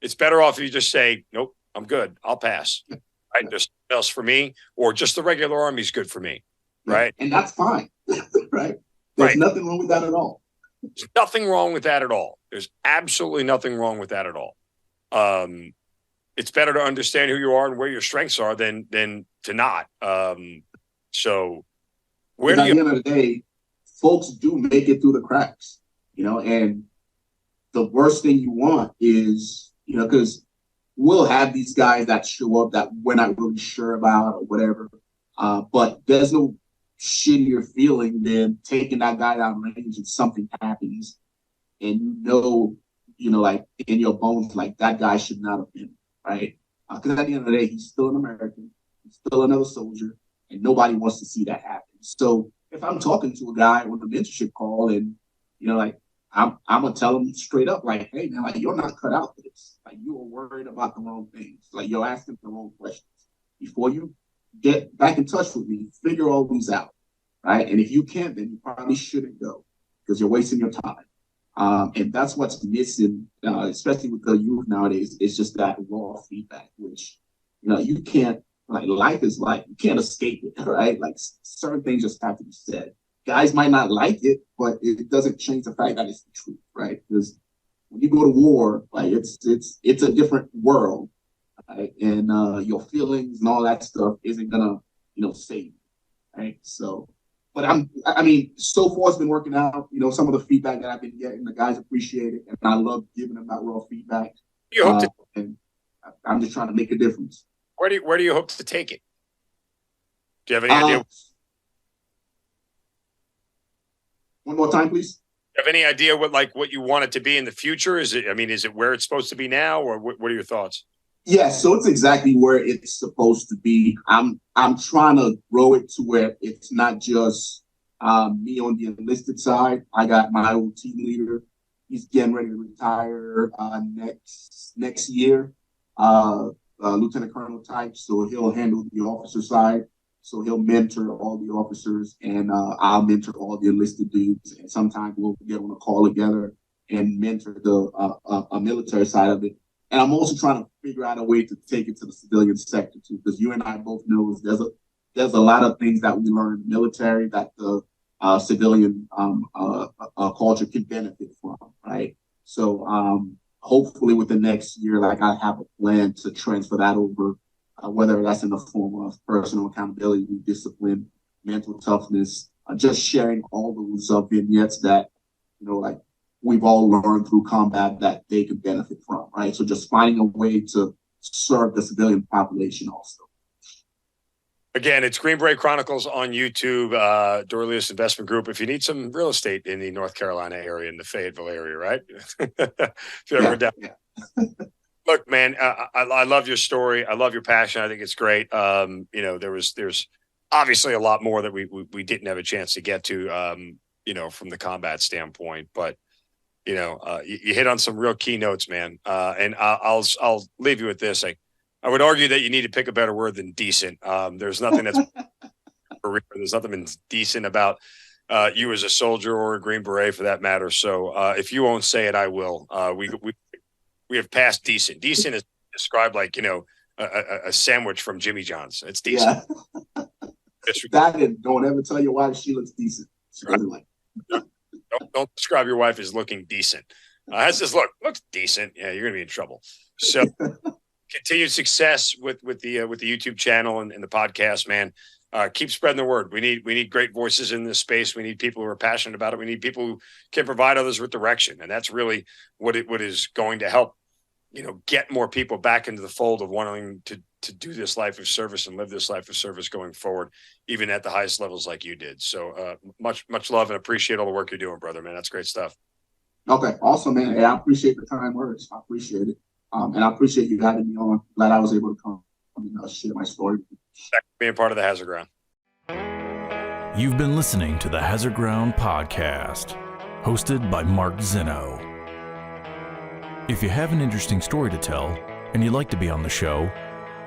it's better off if you just say, nope, I'm good. I'll pass. Right. There's something else for me, or just the regular Army is good for me. Right. And that's fine. Right. There's nothing wrong with that at all. There's nothing wrong with that at all. There's absolutely nothing wrong with that at all. It's better to understand who you are and where your strengths are than to not. So where do you? At the end of the day, folks do make it through the cracks, and the worst thing you want is, because we'll have these guys that show up that we're not really sure about or whatever. But there's no shittier feeling than taking that guy down range and something happens and like in your bones, like that guy should not have been, right? Because at the end of the day, he's still an American, he's still another soldier, and nobody wants to see that happen. So if I'm talking to a guy on the mentorship call and, like, I'm gonna tell them straight up, like, hey man, like you're not cut out for this. Like you are worried about the wrong things. Like you're asking the wrong questions. Before you get back in touch with me, figure all these out, right? And if you can't, then you probably shouldn't go because you're wasting your time. And that's what's missing, especially with the youth nowadays. It's just that raw feedback, which you can't. Like life is life. You can't escape it, right? Like certain things just have to be said. Guys might not like it, but it doesn't change the fact that it's the truth, right? Because when you go to war, like it's a different world, right? And your feelings and all that stuff isn't gonna, save you, right? So, but so far it's been working out. Some of the feedback that I've been getting, the guys appreciate it, and I love giving them that raw feedback. And I'm just trying to make a difference. Where do you hope to take it? Do you have any idea? One more time, please. Do you have any idea what you want it to be in the future? Is it where it's supposed to be now, or what are your thoughts? Yeah, so it's exactly where it's supposed to be. I'm trying to grow it to where it's not just me on the enlisted side. I got my old team leader. He's getting ready to retire next year. Lieutenant Colonel type, so he'll handle the officer side. So he'll mentor all the officers, and I'll mentor all the enlisted dudes. And sometimes we'll get on a call together and mentor the military side of it. And I'm also trying to figure out a way to take it to the civilian sector too, because you and I both know there's a lot of things that we learn in the military that the civilian culture can benefit from, right? So hopefully with the next year, like I have a plan to transfer that over, whether that's in the form of personal accountability, discipline, mental toughness, just sharing all those vignettes that, like we've all learned through combat that they could benefit from, right? So just finding a way to serve the civilian population also. Again, it's Green Beret Chronicles on YouTube, Dorleus Investment Group. If you need some real estate in the North Carolina area, in the Fayetteville area, right? If you're ever down. Yeah. Look, man, I love your story. I love your passion. I think it's great. There's obviously a lot more that we didn't have a chance to get to, from the combat standpoint. But you hit on some real key notes, man. And I'll leave you with this. I would argue that you need to pick a better word than decent. There's nothing there's nothing decent about you as a soldier or a Green Beret for that matter. So if you won't say it, I will. We have passed decent. Decent is described like, a sandwich from Jimmy John's. It's decent. Yeah. That and don't ever tell your wife she looks decent. She doesn't like it. Don't describe your wife as looking decent. Has this looks decent. Yeah, you're gonna be in trouble. So continued success with the YouTube channel and the podcast, man. Keep spreading the word. We need great voices in this space. We need people who are passionate about it. We need people who can provide others with direction, and that's really what is going to help get more people back into the fold of wanting to do this life of service and live this life of service going forward, even at the highest levels like you did. So much love and appreciate all the work you're doing, brother, man. That's great stuff. Okay. Awesome, man. Hey, I appreciate the kind words. I appreciate it. And I appreciate you having me on. Glad I was able to come and share my story. Thanks for being part of the Hazard Ground. You've been listening to the Hazard Ground podcast, hosted by Mark Zeno. If you have an interesting story to tell and you'd like to be on the show,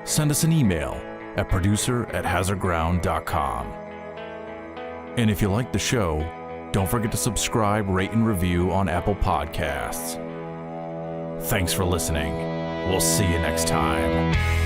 send us an email at producer@hazardground.com. And if you like the show, don't forget to subscribe, rate, and review on Apple Podcasts. Thanks for listening. We'll see you next time.